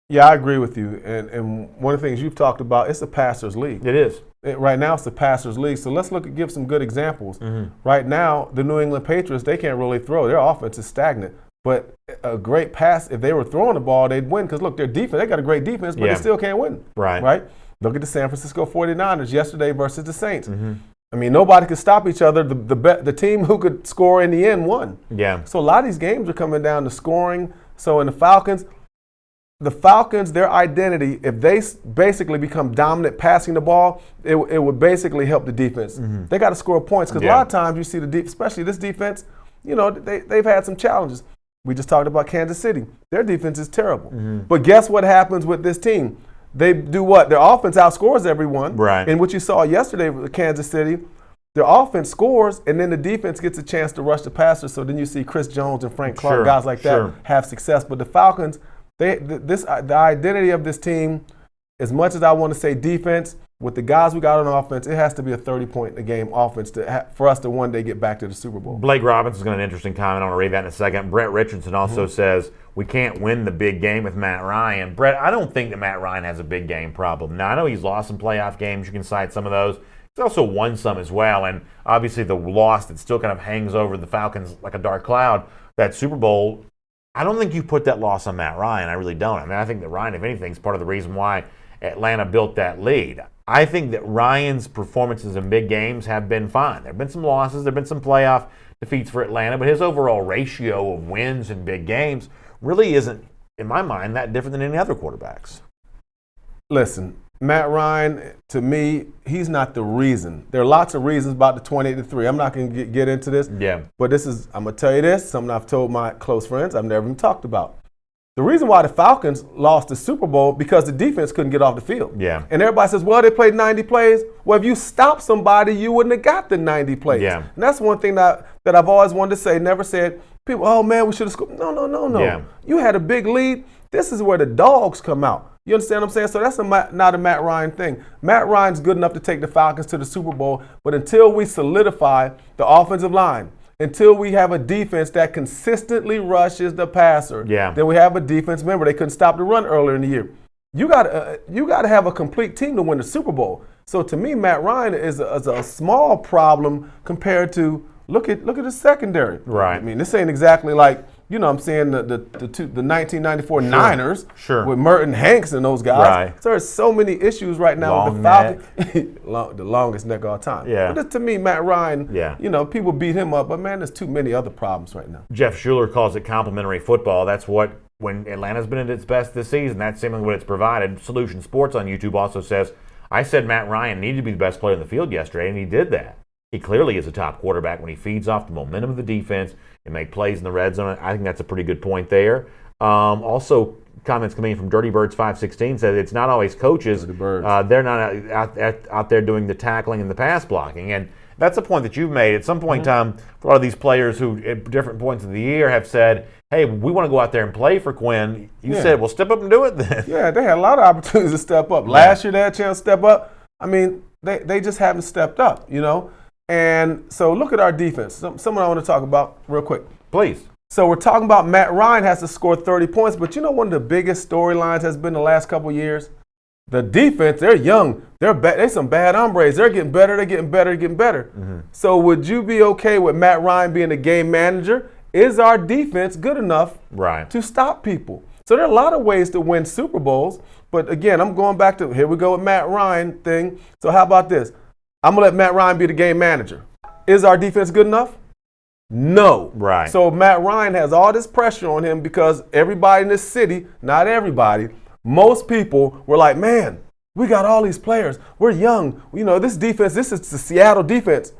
Yeah, I agree with you. And one of the things you've talked about, it's a passer's league. It is. Right now, it's the passer's league. So let's give some good examples. Mm-hmm. Right now, the New England Patriots, they can't really throw. Their offense is stagnant. But a great pass, if they were throwing the ball, they'd win. Because, look, their defense, they got a great defense, but they still can't win. Right. Look at the San Francisco 49ers yesterday versus the Saints. Mm-hmm. I mean, nobody could stop each other. The team who could score in the end won. Yeah. So a lot of these games are coming down to scoring. So in the Falcons, their identity, if they basically become dominant passing the ball, it would basically help the defense. They got to score points because a lot of times you see especially this defense, you know, they've had some challenges. We just talked about Kansas City. Their defense is terrible. But guess what happens with this team? They do what? Their offense outscores everyone. Right. And what you saw yesterday with Kansas City, their offense scores, and then the defense gets a chance to rush the passer. So then you see Chris Jones and Frank Clark, guys like that, have success. But the Falcons, the identity of this team, as much as I want to say defense, with the guys we got on offense, it has to be a 30-point-a-game offense for us to one day get back to the Super Bowl. Blake Robinson's got an interesting comment. I want to read that in a second. Brett Richardson also says, we can't win the big game with Matt Ryan. Brett, I don't think that Matt Ryan has a big game problem. Now, I know he's lost some playoff games. You can cite some of those. He's also won some as well. And obviously the loss that still kind of hangs over the Falcons like a dark cloud, that Super Bowl, I don't think you put that loss on Matt Ryan. I really don't. I mean, I think that Ryan, if anything, is part of the reason why Atlanta built that lead. I think that Ryan's performances in big games have been fine. There have been some losses. There have been some playoff defeats for Atlanta, but his overall ratio of wins in big games really isn't, in my mind, that different than any other quarterbacks. Listen, Matt Ryan, to me, he's not the reason. There are lots of reasons about the 28-3. I'm not going to get into this. Yeah. But I'm going to tell you this, something I've told my close friends I've never even talked about. The reason why the Falcons lost the Super Bowl because the defense couldn't get off the field. Yeah. And everybody says, well, they played 90 plays. Well, if you stopped somebody, you wouldn't have got the 90 plays. Yeah. And that's one thing that I've always wanted to say, never said, people, oh, man, we should have scored. No. Yeah. You had a big lead. This is where the dogs come out. You understand what I'm saying? So that's not a Matt Ryan thing. Matt Ryan's good enough to take the Falcons to the Super Bowl, but until we solidify the offensive line, until we have a defense that consistently rushes the passer, then we have a defense. Remember, they couldn't stop the run earlier in the year. You got to have a complete team to win the Super Bowl. So to me, Matt Ryan is a small problem compared to look at the secondary. Right. I mean, this ain't exactly like, you know what I'm saying, the 1994 Niners with Merton Hanks and those guys. Right. So there's so many issues right now with the Falcons. The longest neck of all time. Yeah. But to me, Matt Ryan, you know, people beat him up, but man, there's too many other problems right now. Jeff Schuler calls it complimentary football. That's what, when Atlanta's been at its best this season, that's seemingly what it's provided. Solution Sports on YouTube also says, I said Matt Ryan needed to be the best player in the field yesterday, and he did that. He clearly is a top quarterback when he feeds off the momentum of the defense and make plays in the red zone. I think that's a pretty good point there. Also, comments coming in from Dirty Birds 516 said it's not always coaches. They're not out there doing the tackling and the pass blocking. And that's a point that you've made. At some point in time, for a lot of these players who at different points of the year have said, hey, we want to go out there and play for Quinn. You said, well, step up and do it then. Yeah, they had a lot of opportunities to step up. Last year they had a chance to step up. I mean, they just haven't stepped up, you know. And so look at our defense. Someone I want to talk about real quick. Please. So we're talking about Matt Ryan has to score 30 points, but you know one of the biggest storylines has been the last couple of years? The defense, they're young. They're some bad hombres. They're getting better. So would you be okay with Matt Ryan being the game manager? Is our defense good enough to stop people? So there are a lot of ways to win Super Bowls. But again, I'm going back to, here we go with Matt Ryan thing. So how about this? I'm going to let Matt Ryan be the game manager. Is our defense good enough? No. Right. So Matt Ryan has all this pressure on him because everybody in this city, not everybody, most people were like, man, we got all these players. We're young. You know, this defense, this is the Seattle defense.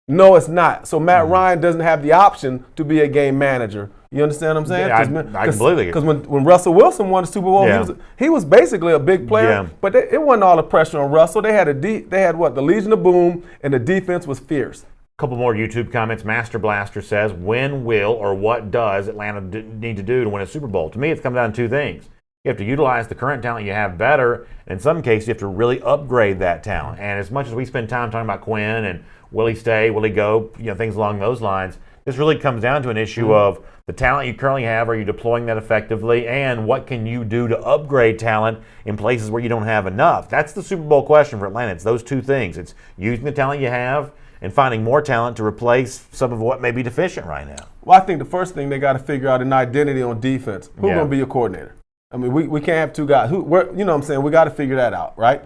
No, it's not. So Matt Ryan doesn't have the option to be a game manager. You understand what I'm saying? Yeah, I completely. Because when Russell Wilson won the Super Bowl, he was basically a big player, but it wasn't all the pressure on Russell. They had the Legion of Boom, and the defense was fierce. A couple more YouTube comments. Master Blaster says, when will or what does Atlanta need to do to win a Super Bowl? To me, it's come down to two things. You have to utilize the current talent you have better. In some cases, you have to really upgrade that talent. And as much as we spend time talking about Quinn and will he stay, will he go, you know, things along those lines, this really comes down to an issue of the talent you currently have, are you deploying that effectively, and what can you do to upgrade talent in places where you don't have enough? That's the Super Bowl question for Atlanta. It's those two things. It's using the talent you have and finding more talent to replace some of what may be deficient right now. Well, I think the first thing they got to figure out an identity on defense. Who's going to be your coordinator? I mean, we can't have two guys. You know what I'm saying? We got to figure that out, right?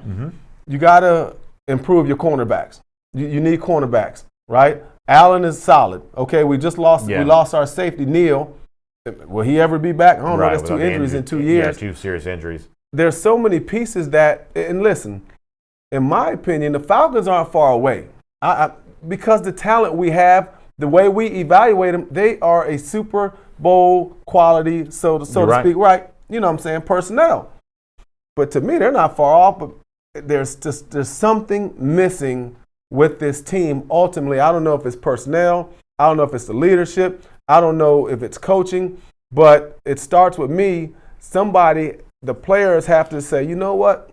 You got to improve your cornerbacks. You need cornerbacks, right? Allen is solid. Okay, we just lost. We lost our safety, Neal. Will he ever be back? I don't know. That's 2 injuries in 2 years. Yeah, 2 serious injuries. There's so many pieces that, and listen, in my opinion, the Falcons aren't far away. Because the talent we have, the way we evaluate them, they are a Super Bowl quality, so to speak, right? You know what I'm saying? Personnel. But to me, they're not far off, but there's something missing with this team. Ultimately, I don't know if it's personnel. I don't know if it's the leadership. I don't know if it's coaching, but it starts with me. The players have to say, you know what?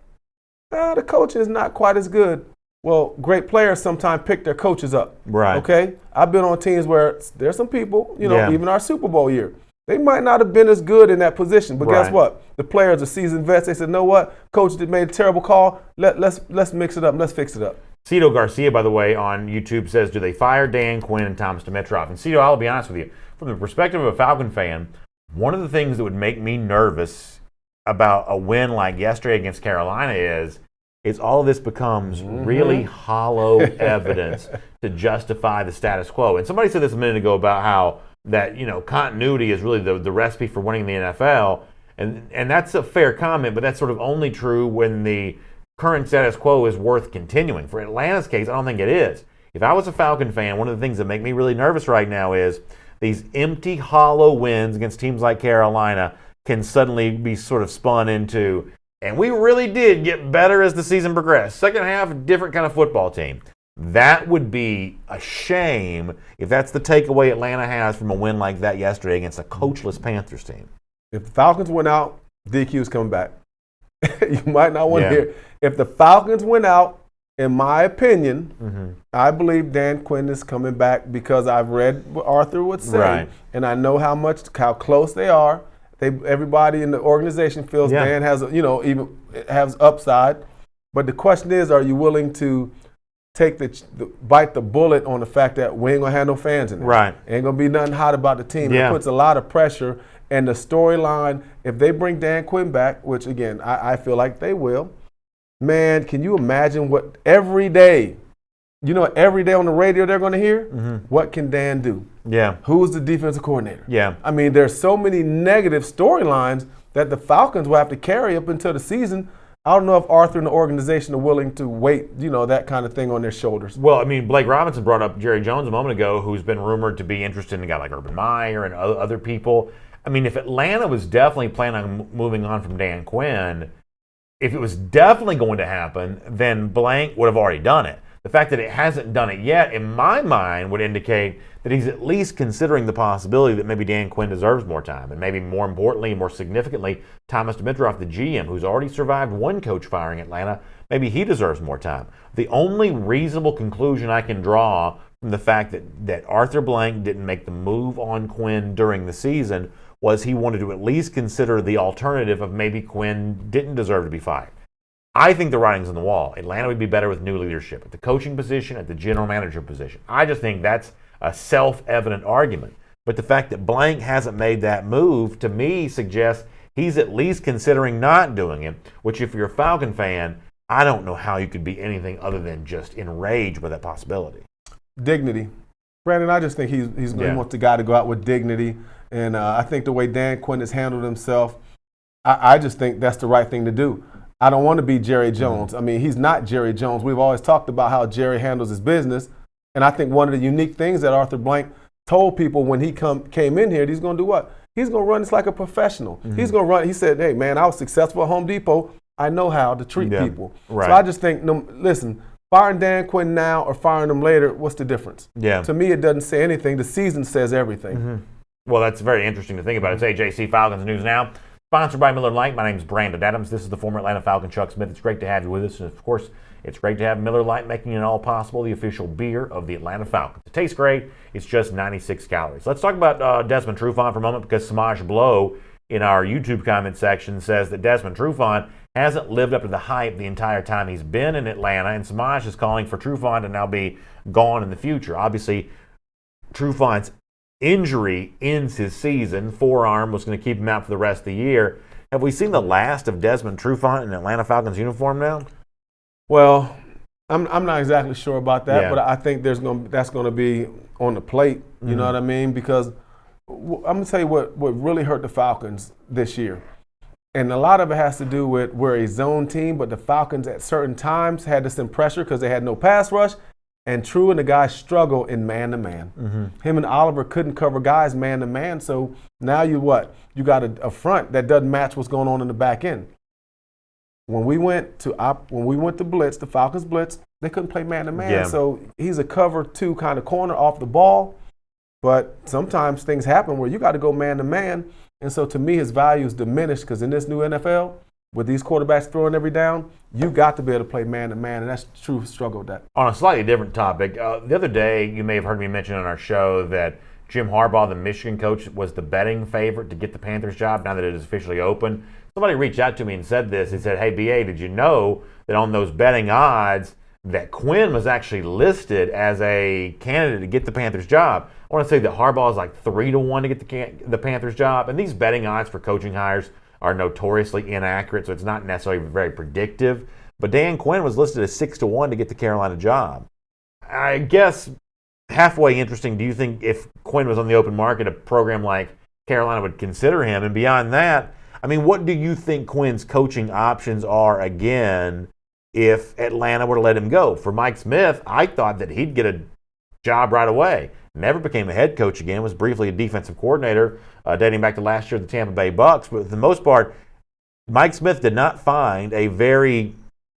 The coaching is not quite as good. Well, great players sometimes pick their coaches up. Right. Okay? I've been on teams where there's some people, even our Super Bowl year, they might not have been as good in that position. But guess what? The players are seasoned vets. They said, know what? Coach made a terrible call. Let's mix it up. Let's fix it up. Cito Garcia, by the way, on YouTube says, do they fire Dan Quinn and Thomas Dimitroff? And Cito, I'll be honest with you. From the perspective of a Falcon fan, one of the things that would make me nervous about a win like yesterday against Carolina is all of this becomes really hollow evidence to justify the status quo. And somebody said this a minute ago about how that, continuity is really the recipe for winning the NFL. And that's a fair comment, but that's sort of only true when the current status quo is worth continuing. For Atlanta's case, I don't think it is. If I was a Falcon fan, one of the things that make me really nervous right now is these empty, hollow wins against teams like Carolina can suddenly be sort of spun into, and we really did get better as the season progressed. Second half, different kind of football team. That would be a shame if that's the takeaway Atlanta has from a win like that yesterday against a coachless Panthers team. If the Falcons went out, DQ's coming back. You might not want to hear. If the Falcons went out, in my opinion, I believe Dan Quinn is coming back because I've read what Arthur would say, and I know how close they are. Everybody in the organization feels Dan has, even has upside. But the question is, are you willing to take bite the bullet on the fact that we ain't gonna have no fans in there? Right. Ain't gonna be nothing hot about the team. It puts a lot of pressure. And the storyline, if they bring Dan Quinn back, which again I feel like they will, man, can you imagine what every day on the radio they're going to hear? What can Dan do? Yeah. Who's the defensive coordinator? Yeah. I mean, there's so many negative storylines that the Falcons will have to carry up until the season. I don't know if Arthur and the organization are willing to weight, that kind of thing on their shoulders. Well, I mean, Blake Robinson brought up Jerry Jones a moment ago, who's been rumored to be interested in a guy like Urban Meyer and other people. I mean, if Atlanta was definitely planning on moving on from Dan Quinn, if it was definitely going to happen, then Blank would have already done it. The fact that it hasn't done it yet, in my mind, would indicate that he's at least considering the possibility that maybe Dan Quinn deserves more time. And maybe more importantly, more significantly, Thomas Dimitroff, the GM, who's already survived one coach firing Atlanta, maybe he deserves more time. The only reasonable conclusion I can draw from the fact that Arthur Blank didn't make the move on Quinn during the season was he wanted to at least consider the alternative of maybe Quinn didn't deserve to be fired. I think the writing's on the wall. Atlanta would be better with new leadership at the coaching position, at the general manager position. I just think that's a self-evident argument. But the fact that Blank hasn't made that move, to me, suggests he's at least considering not doing it, which if you're a Falcon fan, I don't know how you could be anything other than just enraged by that possibility. Dignity. Brandon, I just think he wants the guy to go out with dignity. And I think the way Dan Quinn has handled himself, I just think that's the right thing to do. I don't want to be Jerry Jones. I mean, he's not Jerry Jones. We've always talked about how Jerry handles his business. And I think one of the unique things that Arthur Blank told people when he came in here, he's going to do what? He's going to run this like a professional. He's going to run. He said, hey, man, I was successful at Home Depot. I know how to treat people. Right. So I just think, listen, firing Dan Quinn now or firing him later, what's the difference? Yeah. To me, it doesn't say anything. The season says everything. Well, that's very interesting to think about. It's AJC Falcons News Now, sponsored by Miller Lite. My name is Brandon Adams. This is the former Atlanta Falcon Chuck Smith. It's great to have you with us. And, of course, it's great to have Miller Lite making it all possible, the official beer of the Atlanta Falcons. It tastes great. It's just 96 calories. Let's talk about Desmond Trufant for a moment because Samaj Blow in our YouTube comment section says that Desmond Trufant hasn't lived up to the hype the entire time he's been in Atlanta, and Samaj is calling for Trufant to now be gone in the future. Obviously, Trufant's injury ends his season. Forearm was going to keep him out for the rest of the year. Have we seen the last of Desmond Trufant in an Atlanta Falcons uniform now? Well, I'm not exactly sure about that, Yeah. but I think that's going to be on the plate. You know what I mean? Because I'm going to tell you what really hurt the Falcons this year. And a lot of it has to do with we're a zone team, but the Falcons at certain times had this pressure because they had no pass rush. And True and the guys struggle in man-to-man. Him and Oliver couldn't cover guys man-to-man. So now you got a front that doesn't match what's going on in the back end. When we went to blitz, the Falcons blitz, they couldn't play man-to-man. Yeah. So he's a cover 2 kind of corner off the ball. But sometimes things happen where you got to go man-to-man. And so to me, his value is diminished because in this new NFL, with these quarterbacks throwing every down, you got to be able to play man-to-man, and that's True struggle with that. On a slightly different topic, the other day you may have heard me mention on our show that Jim Harbaugh, the Michigan coach, was the betting favorite to get the Panthers job now that it is officially open. Somebody reached out to me and said this. He said, hey, BA, did you know that on those betting odds that Quinn was actually listed as a candidate to get the Panthers job? I want to say that Harbaugh is like 3-1 to get the Panthers job, and these betting odds for coaching hires are notoriously inaccurate, so it's not necessarily very predictive. But Dan Quinn was listed as 6-1 to get the Carolina job. I guess halfway interesting, do you think if Quinn was on the open market, a program like Carolina would consider him? And beyond that, I mean, what do you think Quinn's coaching options are again if Atlanta were to let him go? For Mike Smith, I thought that he'd get a job right away. Never became a head coach again, was briefly a defensive coordinator dating back to last year at the Tampa Bay Bucks. But for the most part, Mike Smith did not find a very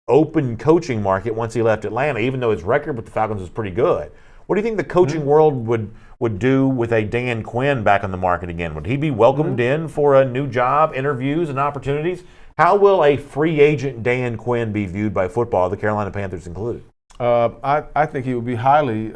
open coaching market once he left Atlanta, even though his record with the Falcons was pretty good. What do you think the coaching world would do with a Dan Quinn back on the market again? Would he be welcomed in for a new job, interviews, and opportunities? How will a free agent Dan Quinn be viewed by football, the Carolina Panthers included? I think he would be highly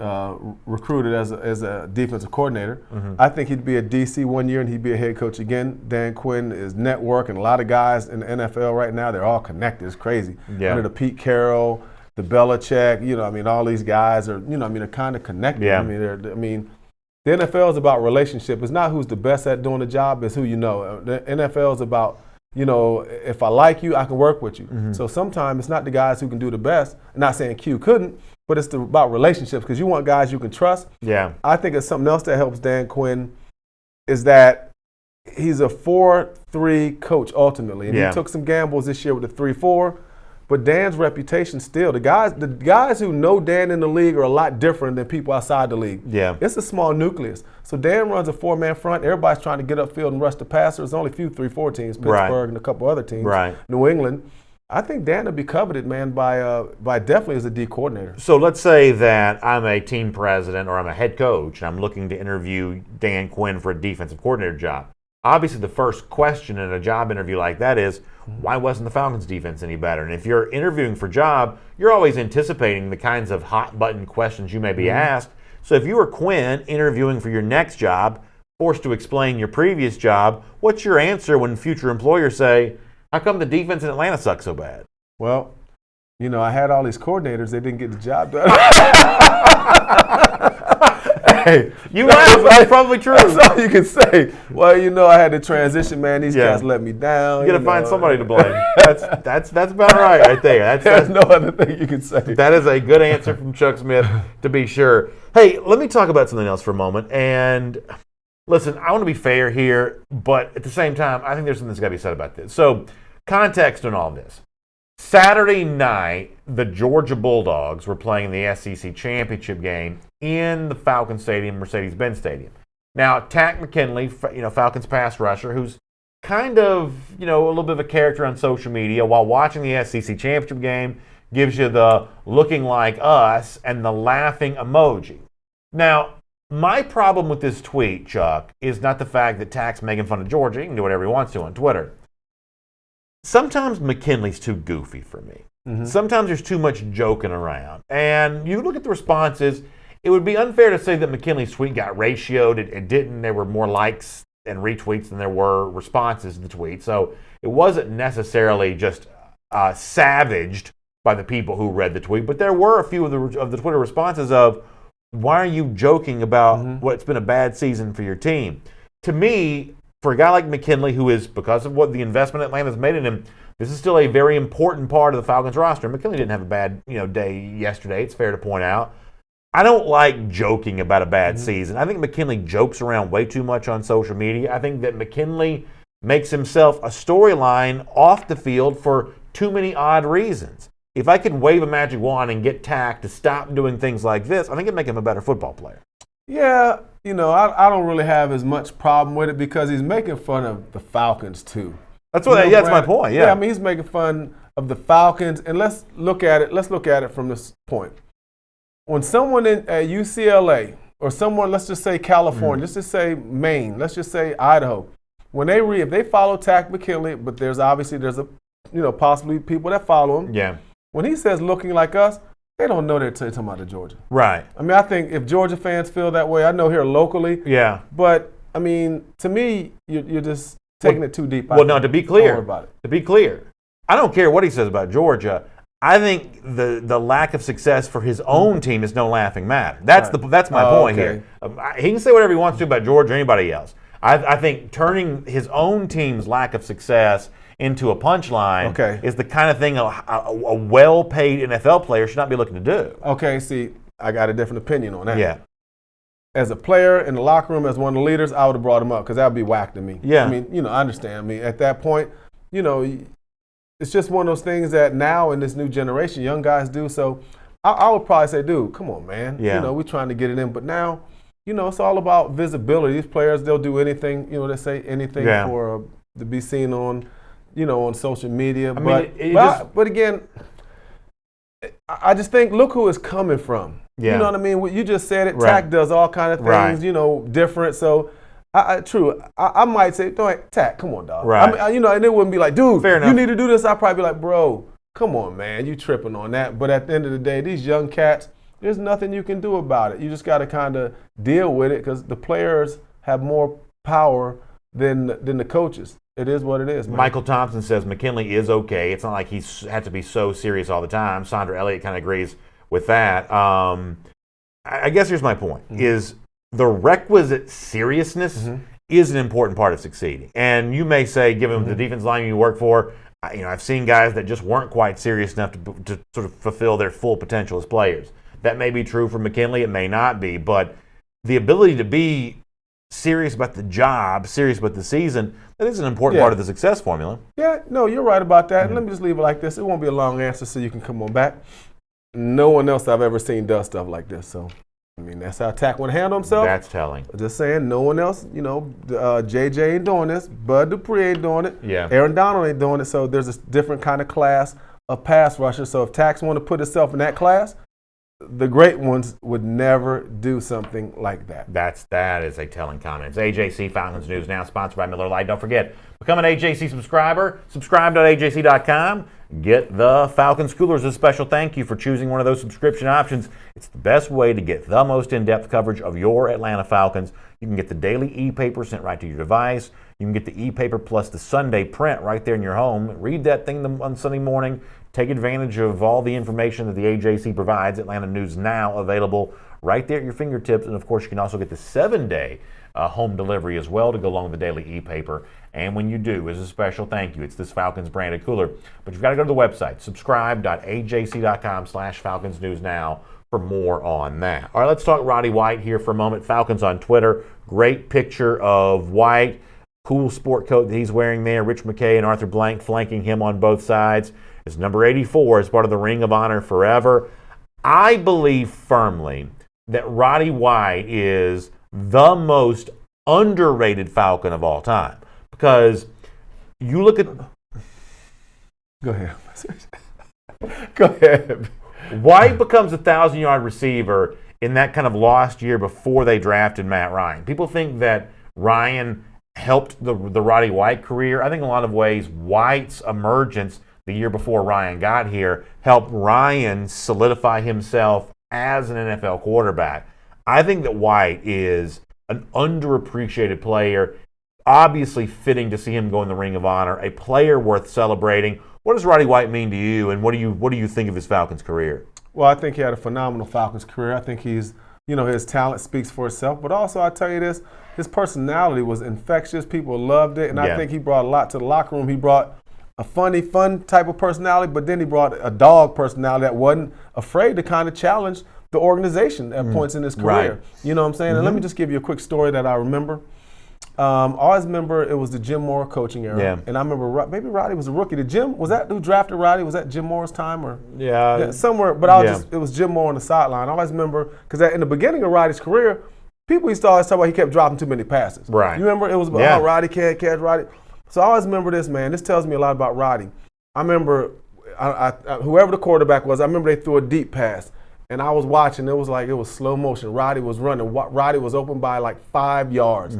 recruited as a defensive coordinator. I think he'd be a DC 1 year and he'd be a head coach again. Dan Quinn is network, and a lot of guys in the NFL right now, they're all connected. It's crazy. Yeah. Under the Pete Carroll, the Belichick, all these guys are, they're kind of connected. Yeah. The NFL is about relationship. It's not who's the best at doing the job, it's who you know. The NFL is about, if I like you, I can work with you. So sometimes it's not the guys who can do the best. I'm not saying Q couldn't, but it's about relationships because you want guys you can trust. Yeah. I think it's something else that helps Dan Quinn is that he's a 4-3 coach ultimately. And he took some gambles this year with the 3-4. But Dan's reputation still, the guys who know Dan in the league are a lot different than people outside the league. Yeah. It's a small nucleus. So Dan runs a 4-man front. Everybody's trying to get upfield and rush the passer. There's only a few 3-4 teams, Pittsburgh and a couple other teams, New England. I think Dan will be coveted, man, by definitely as a D coordinator. So let's say that I'm a team president or I'm a head coach and I'm looking to interview Dan Quinn for a defensive coordinator job. Obviously, the first question in a job interview like that is, why wasn't the Falcons' defense any better? And if you're interviewing for a job, you're always anticipating the kinds of hot-button questions you may be asked. So if you were Quinn interviewing for your next job, forced to explain your previous job, what's your answer when future employers say, how come the defense in Atlanta sucks so bad? Well, I had all these coordinators. They didn't get the job done. Hey, you laugh, but that's probably true. That's all you can say. Well, I had to transition, man. These guys let me down. You got to find somebody to blame. That's about right there. There's no other thing you can say. That is a good answer from Chuck Smith, to be sure. Hey, let me talk about something else for a moment. And listen, I want to be fair here, but at the same time, I think there's something that's got to be said about this. So, context on all this. Saturday night, the Georgia Bulldogs were playing the SEC championship game in the Falcons Stadium, Mercedes-Benz Stadium. Now, Takk McKinley, Falcons pass rusher, who's kind of, a little bit of a character on social media while watching the SEC championship game, gives you the looking like us and the laughing emoji. Now, my problem with this tweet, Chuck, is not the fact that Tack's making fun of Georgia. He can do whatever he wants to on Twitter. Sometimes McKinley's too goofy for me. Sometimes there's too much joking around. And you look at the responses, it would be unfair to say that McKinley's tweet got ratioed. It didn't. There were more likes and retweets than there were responses to the tweet. So it wasn't necessarily just savaged by the people who read the tweet. But there were a few of the Twitter responses of, why are you joking about what's been a bad season for your team? To me, for a guy like McKinley, who is, because of what the investment Atlanta's made in him, this is still a very important part of the Falcons roster. McKinley didn't have a bad day yesterday, it's fair to point out. I don't like joking about a bad season. I think McKinley jokes around way too much on social media. I think that McKinley makes himself a storyline off the field for too many odd reasons. If I could wave a magic wand and get Tack to stop doing things like this, I think it'd make him a better football player. Yeah, I don't really have as much problem with it because he's making fun of the Falcons too. That's my point. Yeah, I mean, he's making fun of the Falcons, and let's look at it from this point. When someone at UCLA or someone, let's just say California, let's just say Maine, let's just say Idaho, if they follow Tack McKinley, but there's possibly people that follow him. Yeah. When he says looking like us, they don't know they're talking about the Georgia. Right. I mean, I think if Georgia fans feel that way, I know here locally. Yeah. But I mean, to me, you're just taking it too deep. To be clear, don't worry about it. To be clear, I don't care what he says about Georgia. I think the lack of success for his own team is no laughing matter. That's my point here. He can say whatever he wants to about Georgia or anybody else. I think turning his own team's lack of success into a punchline is the kind of thing a well-paid NFL player should not be looking to do. Okay, see, I got a different opinion on that. Yeah. As a player in the locker room, as one of the leaders, I would have brought him up because that would be whack to me. Yeah. I mean, I understand. I mean, at that point, it's just one of those things that now in this new generation, young guys do. So I would probably say, dude, come on, man. Yeah. We're trying to get it in. But now, it's all about visibility. These players, they'll do anything, they say anything for to be seen on, on social media. But again, I just think, look who it's coming from. Yeah. You know what I mean? You just said it. Right. Tack does all kind of things, different. So, I might say, Tack, come on, dog. Right. I mean, and it wouldn't be like, dude, Fair enough. you need to do this. I'd probably be like, bro, come on, man, you tripping on that. But at the end of the day, these young cats, there's nothing you can do about it. You just got to kind of deal with it because the players have more power than the coaches. It is what it is, man. Michael Thompson says McKinley is okay. It's not like he's had to be so serious all the time. Sandra Elliott kind of agrees with that. I guess here's my point, is the requisite seriousness is an important part of succeeding. And you may say, given the defense line you work for, I've seen guys that just weren't quite serious enough to sort of fulfill their full potential as players. That may be true for McKinley. It may not be. But the ability to be serious about the job, serious about the season, that is an important part of the success formula. Yeah, no, you're right about that. And let me just leave it like this. It won't be a long answer so you can come on back. No one else I've ever seen does stuff like this. So, I mean, that's how Tack would handle himself. That's telling. Just saying, no one else, JJ ain't doing this. Bud Dupree ain't doing it. Yeah. Aaron Donald ain't doing it. So there's a different kind of class of pass rushers. So if Tack want to put himself in that class, the great ones would never do something like that. That is a telling comment. It's AJC Falcons News Now, sponsored by Miller Lite. Don't forget, become an AJC subscriber. Subscribe.ajc.com. Get the Falcons Coolers. A special thank you for choosing one of those subscription options. It's the best way to get the most in-depth coverage of your Atlanta Falcons. You can get the daily e-paper sent right to your device. You can get the e-paper plus the Sunday print right there in your home. Read that thing on Sunday morning. Take advantage of all the information that the AJC provides. Atlanta News Now available right there at your fingertips. And, of course, you can also get the 7-day home delivery as well to go along with the daily e-paper. And when you do, as a special thank you, it's this Falcons branded cooler. But you've got to go to the website, subscribe.ajc.com/Falcons News Now for more on that. All right, let's talk Roddy White here for a moment. Falcons on Twitter. Great picture of White. Cool sport coat that he's wearing there. Rich McKay and Arthur Blank flanking him on both sides. His number 84 is part of the Ring of Honor forever. I believe firmly that Roddy White is the most underrated Falcon of all time. Because you look at... Go ahead. Go ahead. White becomes a 1,000-yard receiver in that kind of lost year before they drafted Matt Ryan. People think that Ryan helped the Roddy White career. I think in a lot of ways, White's emergence the year before Ryan got here helped Ryan solidify himself as an NFL quarterback. I think that White is an underappreciated player, obviously fitting to see him go in the Ring of Honor, a player worth celebrating. What does Roddy White mean to you, and what do you think of his Falcons career? Well, I think he had a phenomenal Falcons career. I think he's, his talent speaks for itself. But also, I tell you this, his personality was infectious. People loved it, and Yeah. I think he brought a lot to the locker room. He brought a funny, fun type of personality, but then he brought a dog personality that wasn't afraid to kind of challenge the organization at points in his career. Right. You know what I'm saying? And let me just give you a quick story that I remember. I always remember it was the Jim Moore coaching era. Yeah. And I remember maybe Roddy was a rookie. Was that who drafted Roddy? Was that Jim Moore's time or? Yeah. Somewhere, but it was Jim Moore on the sideline. I always remember, because in the beginning of Roddy's career, people used to always talk about he kept dropping too many passes. Right. You remember? It was about, Roddy can't catch Roddy. So I always remember this, man. This tells me a lot about Roddy. I remember whoever the quarterback was, I remember they threw a deep pass. And I was watching, it was slow motion. Roddy was running. Roddy was open by like 5 yards.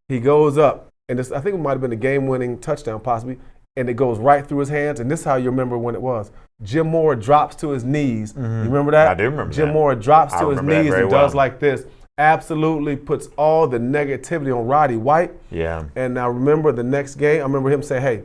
He goes up, and I think it might have been a game-winning touchdown possibly, and it goes right through his hands. And this is how you remember when it was. Jim Moore drops to his knees. You remember that? I do remember Jim that. Moore drops to his remember that knees very and does like this. Absolutely puts all the negativity on Roddy White. Yeah. And I remember the next game, I remember him say, hey,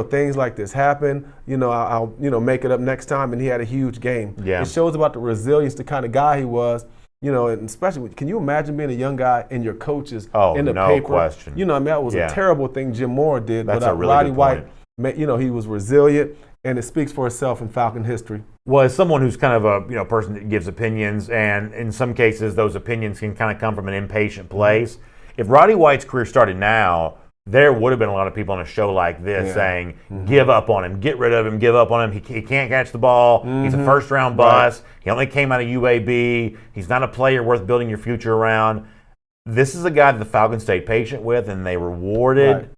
things like this happen. I'll make it up next time. And he had a huge game. Yeah. It shows about the resilience, the kind of guy he was. And especially, can you imagine being a young guy and your coaches in the paper? No question. That was a terrible thing Jim Moore did. That's but a really Roddy good White, point. he was resilient, and it speaks for itself in Falcon history. Well, as someone who's kind of a person that gives opinions, and in some cases those opinions can kind of come from an impatient place. If Roddy White's career started now, there would have been a lot of people on a show like this saying, give up on him, get rid of him, give up on him. He can't catch the ball. He's a first-round bust. Right. He only came out of UAB. He's not a player worth building your future around. This is a guy that the Falcons stayed patient with, and they rewarded. Right.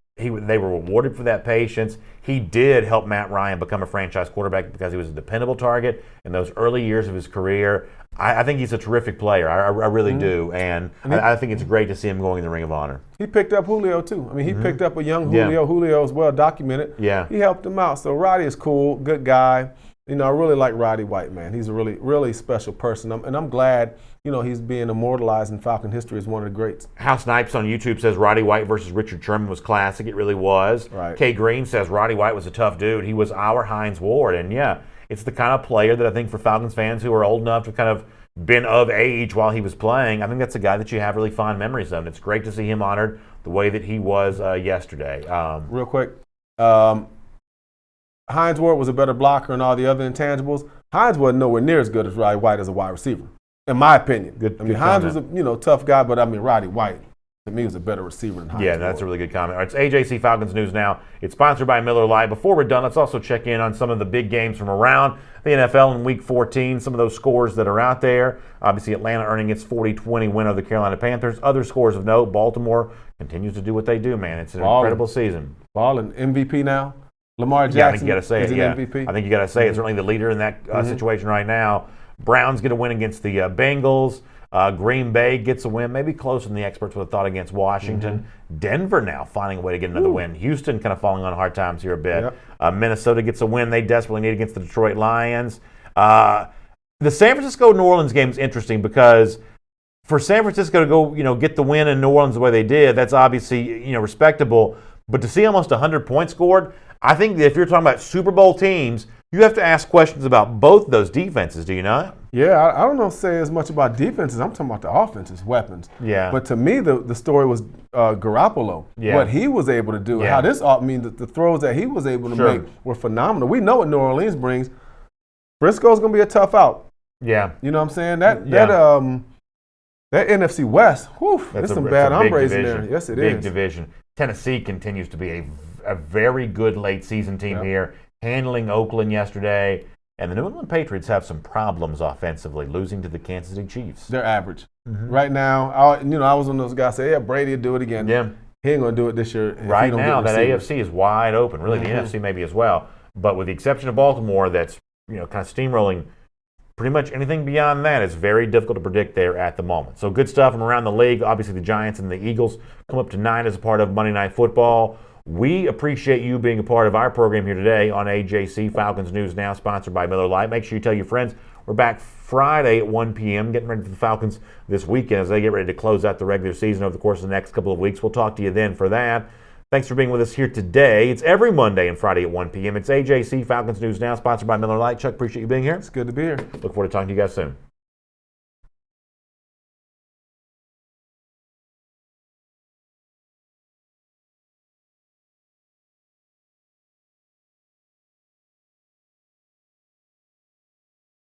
They were rewarded for that patience. He did help Matt Ryan become a franchise quarterback because he was a dependable target in those early years of his career. I think he's a terrific player. I really do. And I think it's great to see him going in the Ring of Honor. He picked up Julio, too. I mean, he picked up a young Julio. Julio is well documented. Yeah. He helped him out. So Roddy is cool, good guy. I really like Roddy White, man. He's a really, really special person. And I'm glad, he's being immortalized in Falcon history as one of the greats. Hal Snipes on YouTube says Roddy White versus Richard Sherman was classic. It really was. Right. Kay Green says Roddy White was a tough dude. He was our Hines Ward. And, it's the kind of player that I think for Falcons fans who are old enough to kind of been of age while he was playing, I think that's a guy that you have really fond memories of. And it's great to see him honored the way that he was yesterday. Real quick, Hines Ward was a better blocker and all the other intangibles. Hines wasn't nowhere near as good as Roddy White as a wide receiver, in my opinion. Hines was a tough guy, but Roddy White, to me, was a better receiver than Hines. Yeah, that's a really good comment. All right, it's AJC Falcons News Now. It's sponsored by Miller Lite. Before we're done, let's also check in on some of the big games from around the NFL in Week 14, some of those scores that are out there. Obviously, Atlanta earning its 40-20 win over the Carolina Panthers. Other scores of note, Baltimore continues to do what they do, man. It's an incredible season. Balling MVP now. Lamar Jackson. Yeah, I think you got to say it. Yeah, MVP. I think you got to say it's certainly the leader in that situation right now. Browns get a win against the Bengals. Green Bay gets a win, maybe closer than the experts would have thought against Washington. Denver now finding a way to get another win. Houston kind of falling on hard times here a bit. Yep. Minnesota gets a win they desperately need against the Detroit Lions. The San Francisco-New Orleans game is interesting because for San Francisco to go, get the win in New Orleans the way they did, that's obviously, respectable. But to see almost 100 points scored, I think that if you're talking about Super Bowl teams, you have to ask questions about both those defenses, do you not? Yeah, I don't know say as much about defenses. I'm talking about the offenses, weapons. Yeah. But to me, the story was Garoppolo. Yeah. What he was able to do. Yeah. How the throws that he was able to make were phenomenal. We know what New Orleans brings. Briscoe's going to be a tough out. Yeah. You know what I'm saying? That NFC West, there's some bad hombres in there. Yes, it is. Big division. Tennessee continues to be a very good late season team here, handling Oakland yesterday. And the New England Patriots have some problems offensively, losing to the Kansas City Chiefs. They're average. Right now, I was one of those guys say, Brady will do it again. Yeah. He ain't going to do it this year. Right now, that AFC is wide open. Really, the NFC maybe as well. But with the exception of Baltimore, that's kind of steamrolling, pretty much anything beyond that is very difficult to predict there at the moment. So good stuff from around the league. Obviously, the Giants and the Eagles come up to 9 as a part of Monday Night Football. We appreciate you being a part of our program here today on AJC Falcons News Now, sponsored by Miller Lite. Make sure you tell your friends. We're back Friday at 1 p.m., getting ready for the Falcons this weekend as they get ready to close out the regular season over the course of the next couple of weeks. We'll talk to you then for that. Thanks for being with us here today. It's every Monday and Friday at 1 p.m. It's AJC Falcons News Now, sponsored by Miller Lite. Chuck, appreciate you being here. It's good to be here. Look forward to talking to you guys soon.